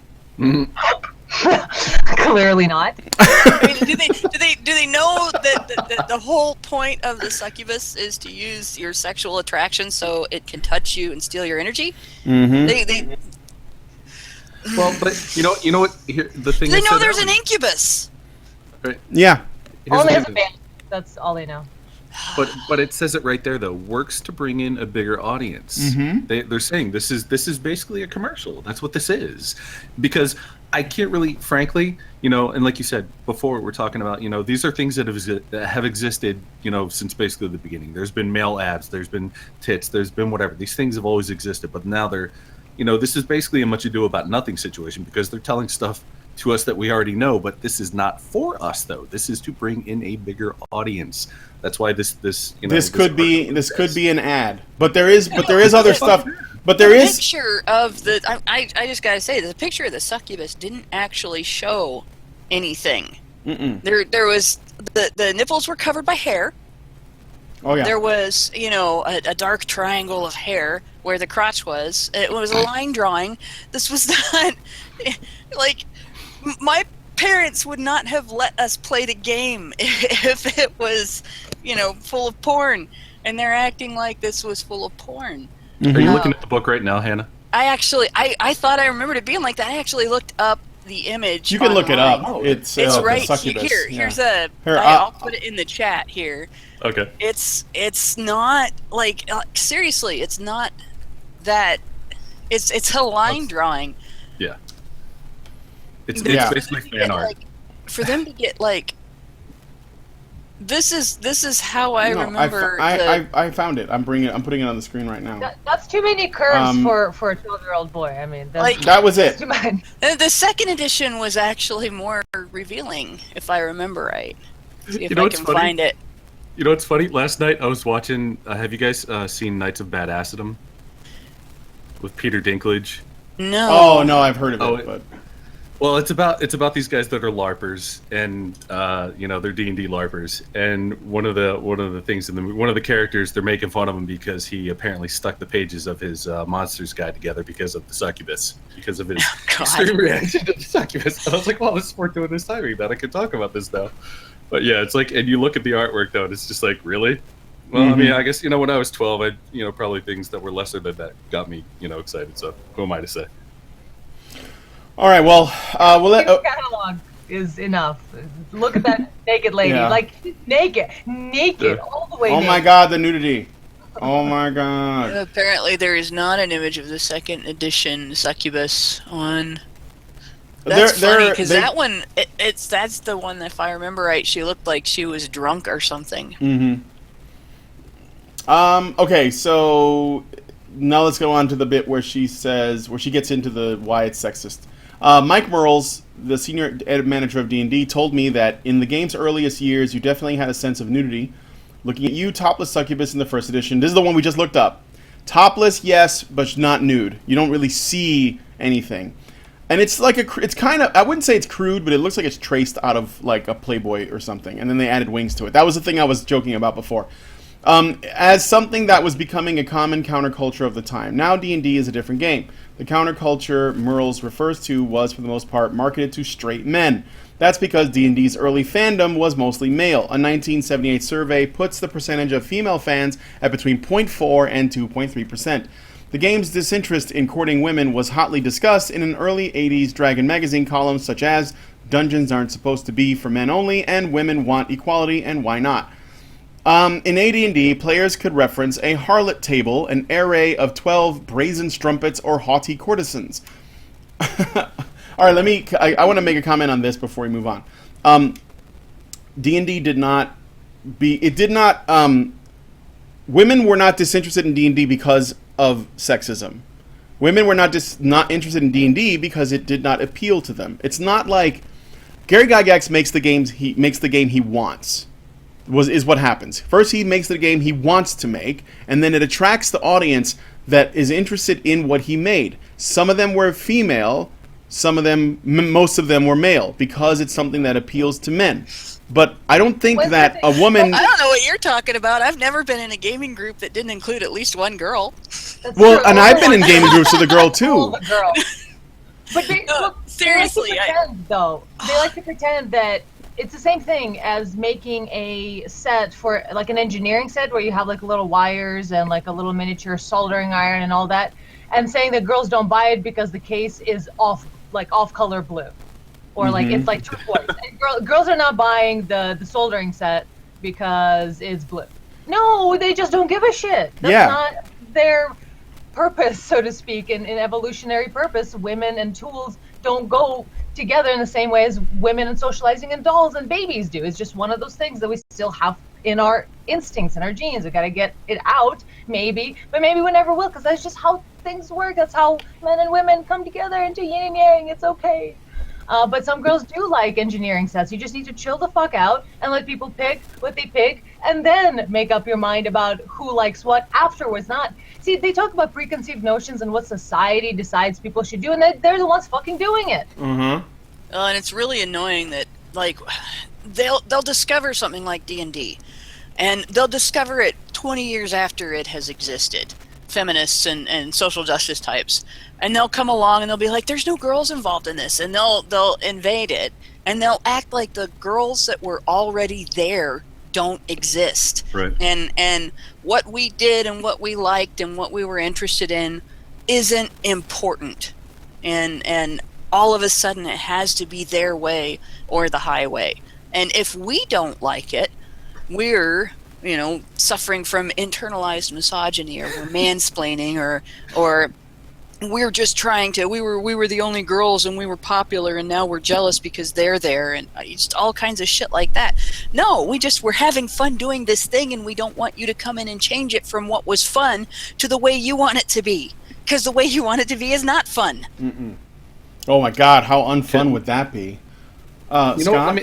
Clearly not. I mean, do they know that the whole point of the succubus is to use your sexual attraction so it can touch you and steal your energy? Mm-hmm. Well, but you know what? Here, the thing. Do they know there's an incubus? Right. Yeah. Only has a band. That's all they know. But it says it right there though. Works to bring in a bigger audience. Mm-hmm. They're saying this is basically a commercial. That's what this is, because I can't really, frankly, you know, and like you said before, we're talking about, you know, these are things that have existed, you know, since basically the beginning. There's been male abs, there's been tits, there's been whatever. These things have always existed, but now they're, you know, this is basically a much ado about nothing situation, because they're telling stuff to us that we already know, but this is not for us though. This is to bring in a bigger audience. That's why this you know, this could be an ad, but there is other stuff. But there is picture of the. I just gotta say, the picture of the succubus didn't actually show anything. There was the nipples were covered by hair. Oh yeah. There was, you know, a dark triangle of hair where the crotch was. It was a line drawing. This was not like my parents would not have let us play the game if it was, you know, full of porn, and they're acting like this was full of porn. Are you looking at the book right now, Hannah? I actually, I thought I remembered it being like that. I actually looked up the image. You can online. look it up. It's right succubus. here. Yeah. Here's a. Here, I'll put it in the chat here. Okay. It's not like seriously. It's not that. It's a line drawing. Yeah. It's basically fan art. Like, for them to get like. This is how I remember. I found it. I'm putting it on the screen right now. That's too many curves for a 12-year-old boy. I mean, that was it. Too much. The second edition was actually more revealing, if I remember right. See if I can find it. You know what's funny? Last night I was watching. Have you guys seen Knights of Bad Acidum with Peter Dinklage? No. Oh no, I've heard of it. But well, it's about these guys that are LARPers, and you know, they're D&D LARPers. And one of the things in one of the characters, they're making fun of him because he apparently stuck the pages of his monsters guide together because of the succubus, because of his extreme reaction to the succubus. And I was like, well, this is worth doing this timing that I can talk about this now. But yeah, it's like, and you look at the artwork though, and it's just like, really? Well, I mean, I guess, you know, when I was 12, I, you know, probably things that were lesser than that got me, you know, excited. So who am I to say? all right, well, Your catalog is enough. Look at that naked lady, like naked, all the way. Oh naked. my God, the nudity! Oh my God! Apparently, there is not an image of the second edition succubus on. That's funny because that one, that's the one. If I remember right, she looked like she was drunk or something. Okay, so now let's go on to the bit where she gets into why it's sexist. Mike Merles, the senior manager of D&D, told me that in the game's earliest years, you definitely had a sense of nudity. Looking at you, topless succubus in the first edition. This is the one we just looked up. Topless, yes, but not nude. You don't really see anything. And it's like it's kind of, I wouldn't say it's crude, but it looks like it's traced out of like a Playboy or something, and then they added wings to it. That was the thing I was joking about before. As something that was becoming a common counterculture of the time. Now D&D is a different game. The counterculture Merles refers to was, for the most part, marketed to straight men. That's because D&D's early fandom was mostly male. A 1978 survey puts the percentage of female fans at between 0.4 and 2.3%. The game's disinterest in courting women was hotly discussed in an early 80s Dragon magazine column such as "Dungeons aren't supposed to be for men only" and "Women want equality and why not?" In AD&D, players could reference a harlot table, an array of 12 brazen strumpets or haughty courtesans. All right, I want to make a comment on this before we move on. D&D women were not disinterested in D&D because of sexism. Women were not interested in D&D because it did not appeal to them. It's not like Gary Gygax makes the game he wants. Is what happens. First, he makes the game he wants to make, and then it attracts the audience that is interested in what he made. Some of them were female, most of them were male, because it's something that appeals to men. But I don't think that a woman... I don't know what you're talking about. I've never been in a gaming group that didn't include at least one girl. That's Well, true. and I've been in gaming groups with a girl, too. Girl. But Seriously, they like to pretend, though. They like to pretend that it's the same thing as making a set for, like, an engineering set where you have, like, little wires and, like, a little miniature soldering iron and all that, and saying that girls don't buy it because the case is off-color blue. Or, like, it's, like, turquoise. And girls are not buying the soldering set because it's blue. No, they just don't give a shit. That's not their purpose, so to speak, in evolutionary purpose. Women and tools don't go together in the same way as women and socializing and dolls and babies do. It's just one of those things that we still have in our instincts and our genes. We got to get it out, maybe, but maybe we never will, because that's just how things work. That's how men and women come together into yin and yang. It's okay. But some girls do like engineering sets. You just need to chill the fuck out and let people pick what they pick, and then make up your mind about who likes what afterwards. See, they talk about preconceived notions and what society decides people should do, and they're the ones fucking doing it. Mm-hmm. And it's really annoying that, like, they'll discover something like D&D, and they'll discover it 20 years after it has existed. Feminists and social justice types, and they'll come along and they'll be like, "There's no girls involved in this," and they'll invade it, and they'll act like the girls that were already there don't exist. Right. And what we did and what we liked and what we were interested in isn't important, and all of a sudden it has to be their way or the highway. And if we don't like it, we're suffering from internalized misogyny, or we're mansplaining, or we're just trying to, we were the only girls and we were popular and now we're jealous because they're there, and just all kinds of shit like that. No, we're having fun doing this thing, and we don't want you to come in and change it from what was fun to the way you want it to be, because the way you want it to be is not fun. Mm-mm. Oh my God, how unfun would that be? Scott?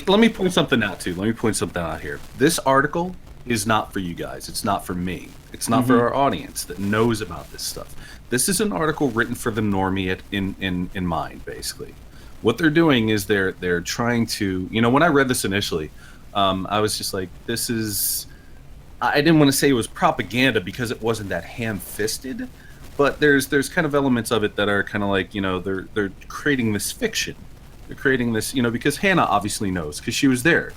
Let me point something out too. Let me point something out here. This article is not for you guys. It's not for me. It's not for our audience that knows about this stuff. This is an article written for the normie in mind, basically. What they're doing is they're trying to, when I read this initially, I was just like, this is, I didn't want to say it was propaganda because it wasn't that ham-fisted, but there's kind of elements of it that are kind of like, they're creating this fiction. They're creating this, because Hannah obviously knows, because she was there.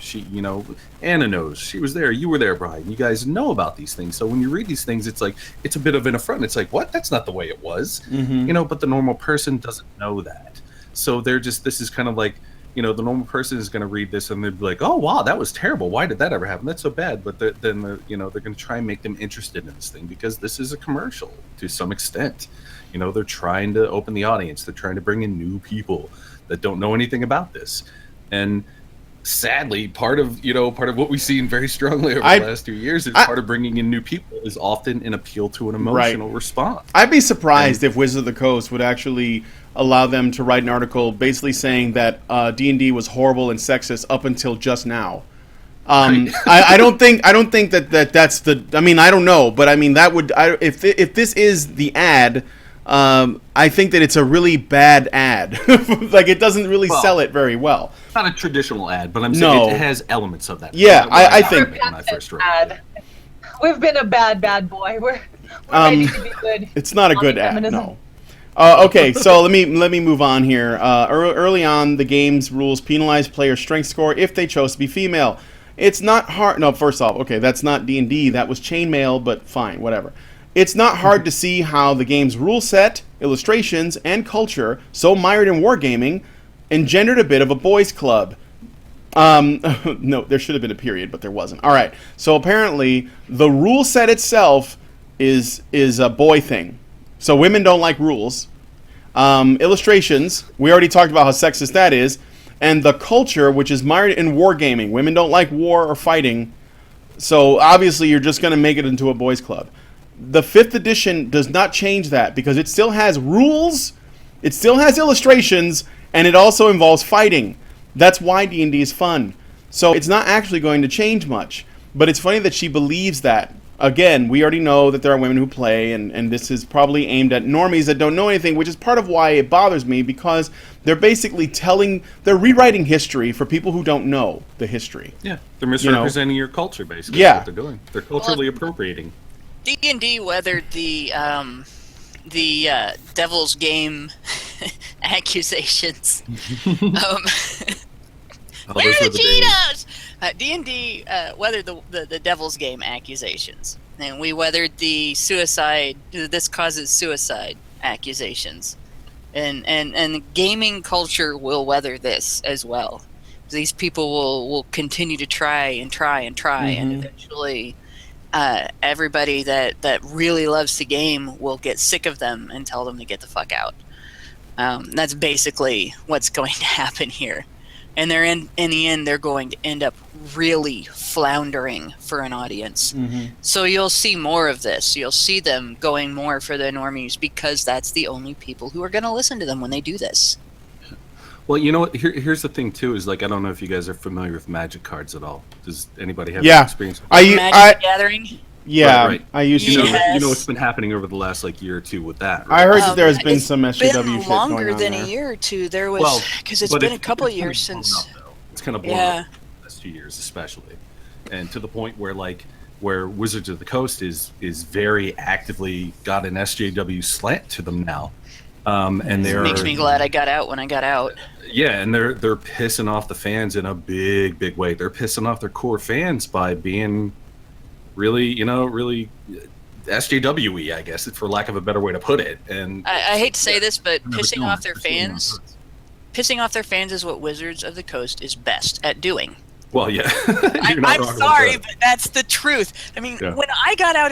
Anna knows. She was there. You were there, Brian. You guys know about these things. So when you read these things, it's like, it's a bit of an affront. It's like, what? That's not the way it was. Mm-hmm. But the normal person doesn't know that. So this is kind of like, the normal person is going to read this and they'd be like, oh, wow, that was terrible. Why did that ever happen? That's so bad. But then they're going to try and make them interested in this thing because this is a commercial to some extent. They're trying to open the audience. They're trying to bring in new people that don't know anything about this. And sadly, part of what we've seen very strongly over the last 2 years is part of bringing in new people is often an appeal to an emotional response. I'd be surprised if Wizards of the Coast would actually allow them to write an article basically saying that D&D was horrible and sexist up until just now. I don't think that's the. I mean, I don't know, but I mean that would. If this is the ad I think that it's a really bad ad. Like, it doesn't really sell it very well. It's not a traditional ad, but I'm saying it has elements of that. Yeah, I think. When I first read it. We've been a bad boy. We're ready to be good. It's not a good ad, feminism. no. Okay, so let me move on here. Early on, the game's rules penalize players' strength score if they chose to be female. It's not hard. No, first off, okay, that's not D&D. That was chainmail, but fine, whatever. It's not hard to see how the game's rule set, illustrations, and culture, so mired in wargaming, engendered a bit of a boys' club. No, there should have been a period, but there wasn't. All right, so apparently the rule set itself is a boy thing. So women don't like rules. Illustrations, we already talked about how sexist that is. And the culture, which is mired in wargaming. Women don't like war or fighting. So obviously you're just going to make it into a boys' club. The 5th edition does not change that because it still has rules, it still has illustrations, and it also involves fighting. That's why D&D is fun. So it's not actually going to change much. But it's funny that she believes that. Again, we already know that there are women who play, and this is probably aimed at normies that don't know anything, which is part of why it bothers me, because they're basically they're rewriting history for people who don't know the history. Yeah, they're misrepresenting your culture, basically. Yeah. What they're doing. They're culturally appropriating. D&D weathered the Devil's Game accusations. Where are the Cheetos? D&D weathered the Devil's Game accusations, and we weathered the this causes suicide accusations, and the gaming culture will weather this as well. These people will continue to try, and eventually everybody that really loves the game will get sick of them and tell them to get the fuck out. That's basically what's going to happen here. And they're in the end, they're going to end up really floundering for an audience. Mm-hmm. So you'll see more of this. You'll see them going more for the normies because that's the only people who are going to listen to them when they do this. Well, you know what? Here's the thing too. Is like I don't know if you guys are familiar with Magic cards at all. Does anybody have any experience? Magic Gathering. Yeah, right. I used to. You know what's been happening over the last year or two with that. Right? I heard that there has been some SJW shit going on. It's been longer than a year or two. There was because it's been a couple of years since. It's kind of blown up the last 2 years, especially, and to the point where Wizards of the Coast is very actively got an SJW slant to them now. And it makes me glad I got out when I got out. Yeah, and they're pissing off the fans in a big way. They're pissing off their core fans by being really SJW-y, I guess, for lack of a better way to put it. And I hate to say this, but pissing off their fans is what Wizards of the Coast is best at doing. Well, yeah. I'm sorry, but that's the truth. I mean, when I got out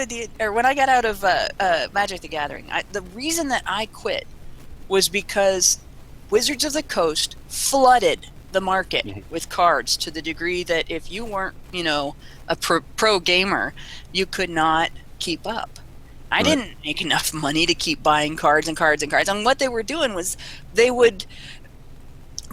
of Magic the Gathering, the reason that I quit was because Wizards of the Coast flooded the market with cards to the degree that if you weren't, a pro gamer, you could not keep up. I didn't make enough money to keep buying cards and cards and cards. And what they were doing was they would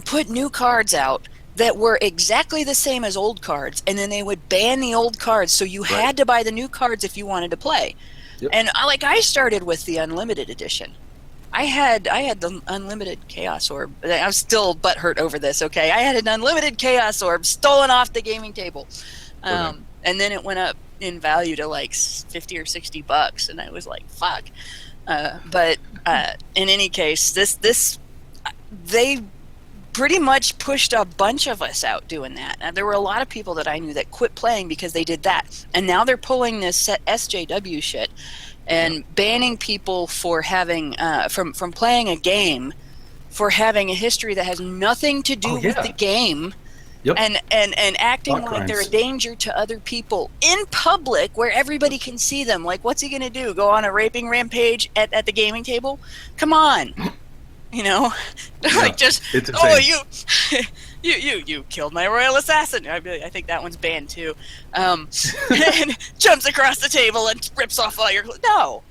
put new cards out that were exactly the same as old cards, and then they would ban the old cards, so you had to buy the new cards if you wanted to play. Yep. And I started with the Unlimited edition. I had the Unlimited Chaos Orb. I'm still butthurt over this, okay? I had an Unlimited Chaos Orb stolen off the gaming table. And then it went up in value to like $50 or $60, and I was like, fuck. But in any case, they pretty much pushed a bunch of us out doing that. And there were a lot of people that I knew that quit playing because they did that. And now they're pulling this SJW shit and banning people for having from playing a game for having a history that has nothing to do with the game. Yep. And acting like they're a danger to other people in public where everybody can see them. Like, what's he going to do? Go on a raping rampage at the gaming table? Come on. Like just, you killed my royal assassin. I think that one's banned too. And jumps across the table and rips off all your clothes. No,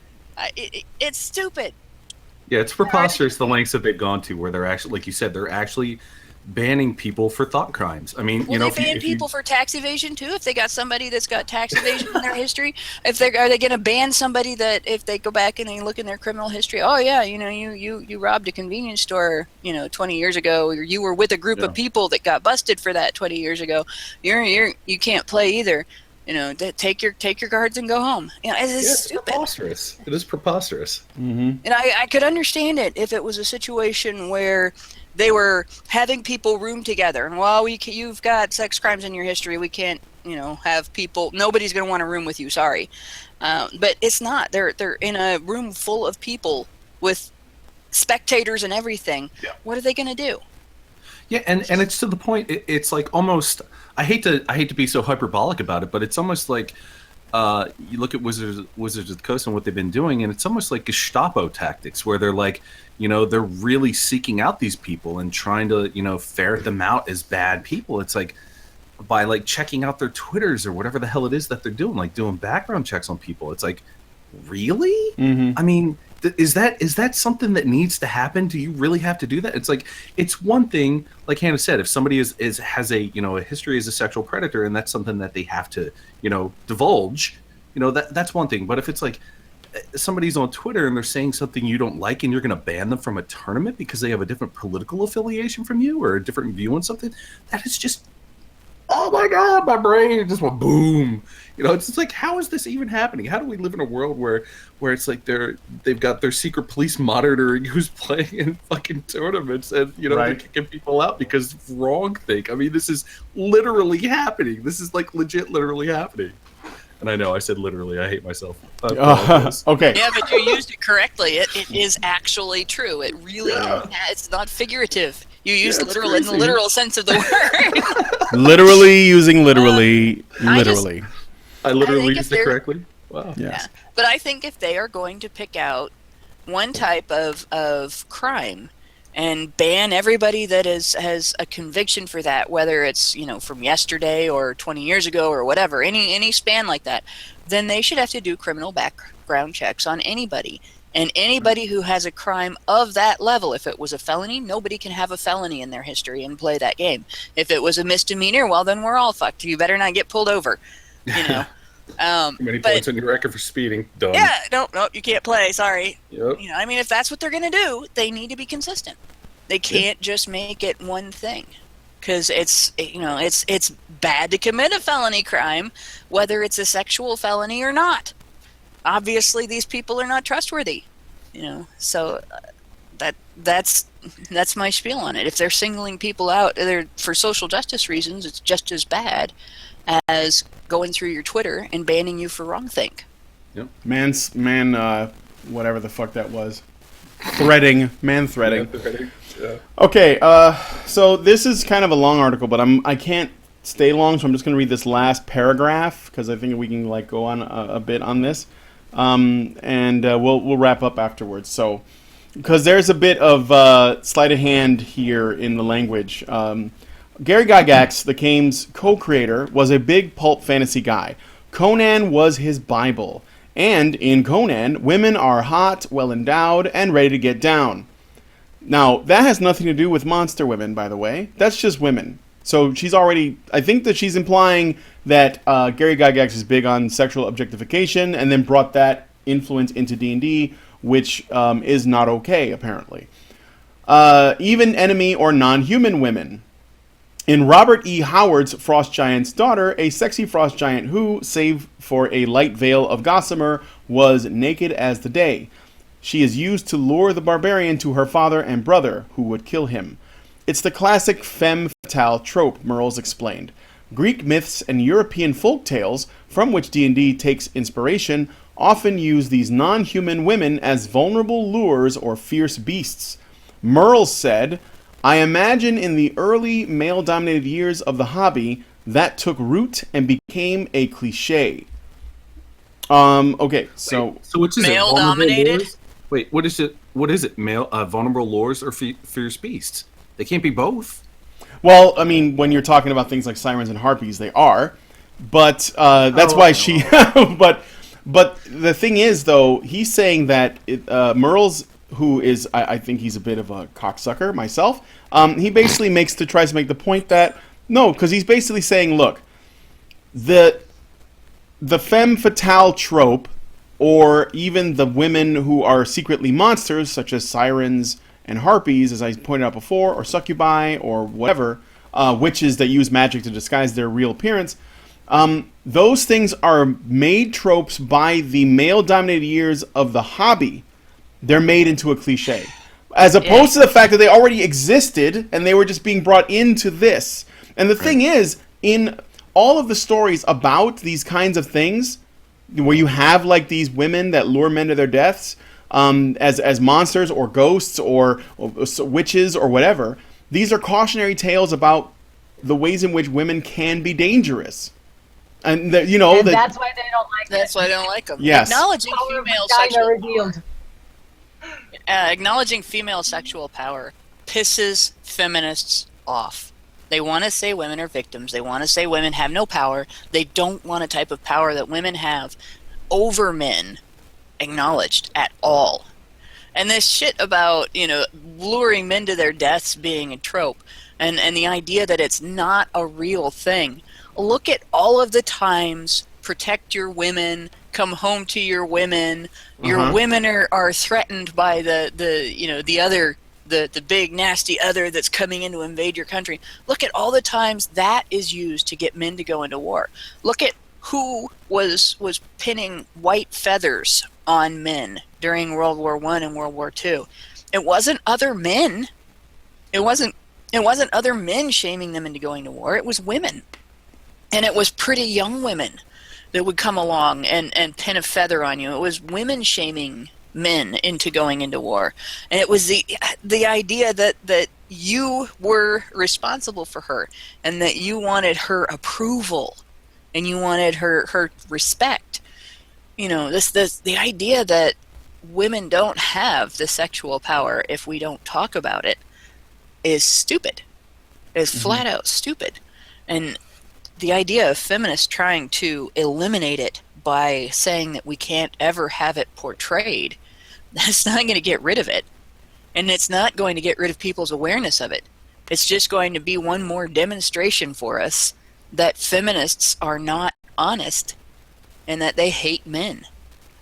it's stupid. Yeah, it's preposterous the lengths that they've gone to where they're actually, like you said, they're actually banning people for thought crimes. I mean, Will they ban people for tax evasion too? If they got somebody that's got tax evasion in their history, are they going to ban somebody that if they go back and they look in their criminal history? Oh yeah, you robbed a convenience store, 20 years ago, or you were with a group of people that got busted for that 20 years ago. You can't play either. Take your cards and go home. It's stupid. Preposterous. It is preposterous. Mm-hmm. And I could understand it if it was a situation where they were having people room together, and you've got sex crimes in your history. We can't, have people. Nobody's going to want to room with you. Sorry, but it's not. They're in a room full of people with spectators and everything. Yeah. What are they going to do? Yeah, and it's to the point. It's like almost. I hate to be so hyperbolic about it, but it's almost like you look at Wizards of the Coast and what they've been doing, and it's almost like Gestapo tactics, where they're like, they're really seeking out these people and trying to, ferret them out as bad people. It's like by like checking out their Twitters or whatever the hell it is that they're doing, like doing background checks on people. It's like, really? Mm-hmm. I mean, is that something that needs to happen? Do you really have to do that? It's like, it's one thing, like Hannah said, if somebody has a a history as a sexual predator, and that's something that they have to divulge, that's one thing. But if it's like somebody's on Twitter and they're saying something you don't like, and you're going to ban them from a tournament because they have a different political affiliation from you or a different view on something, that is just, oh my God, my brain just went boom. It's just like, how is this even happening? How do we live in a world where it's like they've got their secret police monitoring who's playing in fucking tournaments, and they're kicking people out because of wrongthink. I mean, this is literally happening. This is like legit literally happening. And I know I said literally. I hate myself. Okay. Yeah, but you used it correctly. It is actually true. It really it's not figurative. You used literal in the literal sense of the word. Literally using literally. I literally used it correctly. Wow. Yeah. But I think if they are going to pick out one type of crime and ban everybody that has a conviction for that, whether it's from yesterday or 20 years ago or whatever, any span like that, then they should have to do criminal background checks on anybody. And anybody who has a crime of that level, if it was a felony, nobody can have a felony in their history and play that game. If it was a misdemeanor, well, then we're all fucked. You better not get pulled over. Too many points on your record for speeding. Done. Yeah, no, you can't play. Sorry. Yep. If that's what they're going to do, they need to be consistent. They can't just make it one thing, because it's bad to commit a felony crime, whether it's a sexual felony or not. Obviously, these people are not trustworthy. So that's my spiel on it. If they're singling people out for social justice reasons, it's just as bad as going through your Twitter and banning you for wrongthink. Yep. Whatever the fuck that was. Manthreading. Yeah. Okay, so this is kind of a long article, but I can't stay long, so I'm just going to read this last paragraph because I think we can go on a bit on this, and we'll wrap up afterwards. So, because there's a bit of sleight of hand here in the language. Gary Gygax, the game's co-creator, was a big pulp fantasy guy. Conan was his Bible. And in Conan, women are hot, well-endowed, and ready to get down. Now, that has nothing to do with monster women, by the way. That's just women. So I think that she's implying that Gary Gygax is big on sexual objectification and then brought that influence into D&D, which is not okay, apparently. Even enemy or non-human women. In Robert E. Howard's Frost Giant's Daughter, a sexy frost giant who, save for a light veil of gossamer, was naked as the day. She is used to lure the barbarian to her father and brother, who would kill him. It's the classic femme fatale trope, Merles explained. Greek myths and European folk tales, from which D&D takes inspiration, often use these non-human women as vulnerable lures or fierce beasts. Merles said, I imagine in the early male-dominated years of the hobby, that took root and became a cliche. Okay, so... Wait, so which is male-dominated? Wait, what is it? What is it? Vulnerable lures or fierce beasts? They can't be both. Well, I mean, when you're talking about things like sirens and harpies, they are. But that's why she... but the thing is, though, he's saying that Merle's who is, I think he's a bit of a cocksucker myself. He basically tries to make the point that no, because he's basically saying, look, the femme fatale trope, or even the women who are secretly monsters, such as sirens and harpies, as I pointed out before, or succubi, or whatever, witches that use magic to disguise their real appearance. Those things are made tropes by the male-dominated years of the hobby. They're made into a cliche. As opposed to the fact that they already existed, and they were just being brought into this. And the thing is, in all of the stories about these kinds of things, where you have like these women that lure men to their deaths, as monsters or ghosts or witches or whatever, these are cautionary tales about the ways in which women can be dangerous. And that's why they don't like That's why I don't like them. Yes. Acknowledging female sexual power pisses feminists off. They want to say women are victims. They want to say women have no power. They don't want a type of power that women have over men acknowledged at all. And this shit about, luring men to their deaths being a trope, and the idea that it's not a real thing. Look at all of the times, protect your women, come home to your women, your women are threatened by the other, the big nasty other that's coming in to invade your country. Look at all the times that is used to get men to go into war. Look at who was pinning white feathers on men during World War I and World War II. It wasn't other men. It wasn't other men shaming them into going to war. It was women. And it was pretty young women that would come along and pin a feather on you. It was women shaming men into going into war. And it was the idea that you were responsible for her and that you wanted her approval and you wanted her respect. The idea that women don't have the sexual power if we don't talk about it is stupid. It's flat out stupid. And the idea of feminists trying to eliminate it by saying that we can't ever have it portrayed, that's not going to get rid of it. And it's not going to get rid of people's awareness of it. It's just going to be one more demonstration for us that feminists are not honest and that they hate men.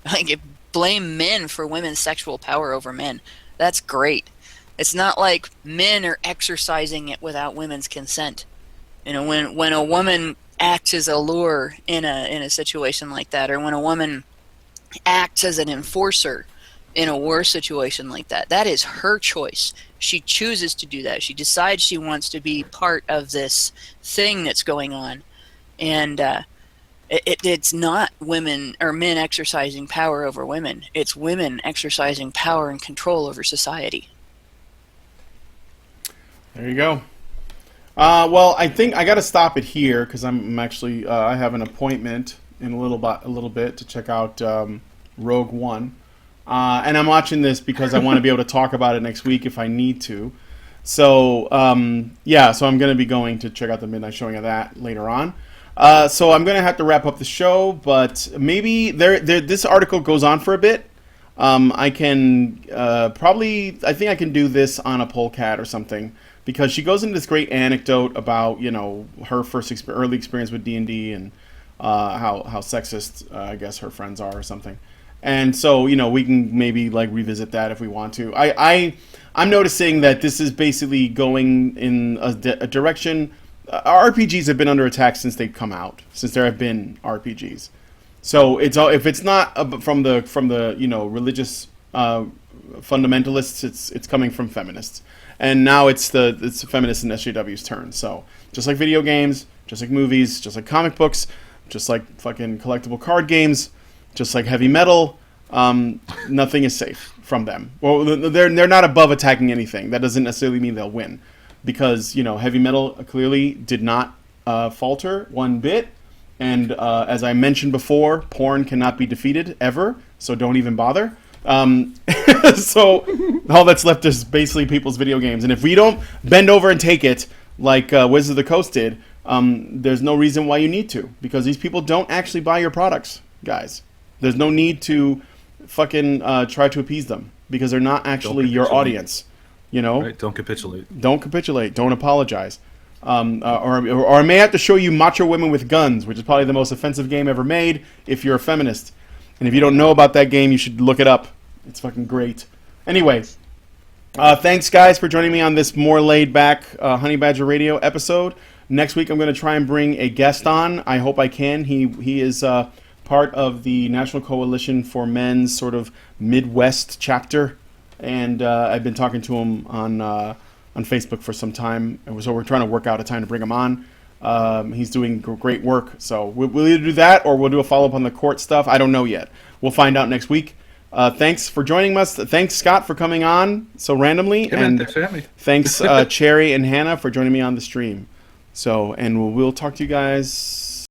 Like, blame men for women's sexual power over men. That's great. It's not like men are exercising it without women's consent. When a woman acts as a lure in a situation like that, or when a woman acts as an enforcer in a war situation like that, that is her choice. She chooses to do that. She decides she wants to be part of this thing that's going on. And it's not women or men exercising power over women. It's women exercising power and control over society. There you go. Well, I think I got to stop it here because I'm actually I have an appointment in a little bit to check out Rogue One, and I'm watching this because I want to be able to talk about it next week if I need to. So so I'm going to be going to check out the midnight showing of that later on. So I'm going to have to wrap up the show, but maybe this article goes on for a bit. I can I think I can do this on a polecat or something. Because she goes into this great anecdote about, her first early experience with D&D and how sexist, I guess, her friends are or something. And so, we can maybe, revisit that if we want to. I'm noticing that this is basically going in a direction. RPGs have been under attack since they've come out, since there have been RPGs. So if it's not from the religious fundamentalists, it's coming from feminists. And now it's the feminists and SJW's turn. So just like video games, just like movies, just like comic books, just like fucking collectible card games, just like heavy metal, nothing is safe from them. Well, they're not above attacking anything. That doesn't necessarily mean they'll win, because heavy metal clearly did not falter one bit. And as I mentioned before, porn cannot be defeated ever. So don't even bother. So all that's left is basically people's video games, and if we don't bend over and take it like Wizards of the Coast did, there's no reason why you need to, because these people don't actually buy your products, guys. There's no need to fucking try to appease them. because they're not actually your capitulate. audience. You know, Right? Don't capitulate. don't capitulate. Don't apologize. Or I may have to show you Macho Women with Guns, which is probably the most offensive game ever made if you're a feminist. And if you don't know about that game, you should look it up. It's fucking great. Anyway, thanks, guys, for joining me on this more laid-back Honey Badger Radio episode. Next week, I'm going to try and bring a guest on. I hope I can. He is part of the National Coalition for Men's sort of Midwest chapter. And I've been talking to him on Facebook for some time, and so we're trying to work out a time to bring him on. He's doing great work, so we'll either do that or we'll do a follow-up on the court stuff. I don't know yet. We'll find out next week. Thanks for joining us. Thanks, Scott, for coming on so randomly. Yeah, man, and thanks for having me. thanks, Cherry and Hannah, for joining me on the stream. So, and we'll talk to you guys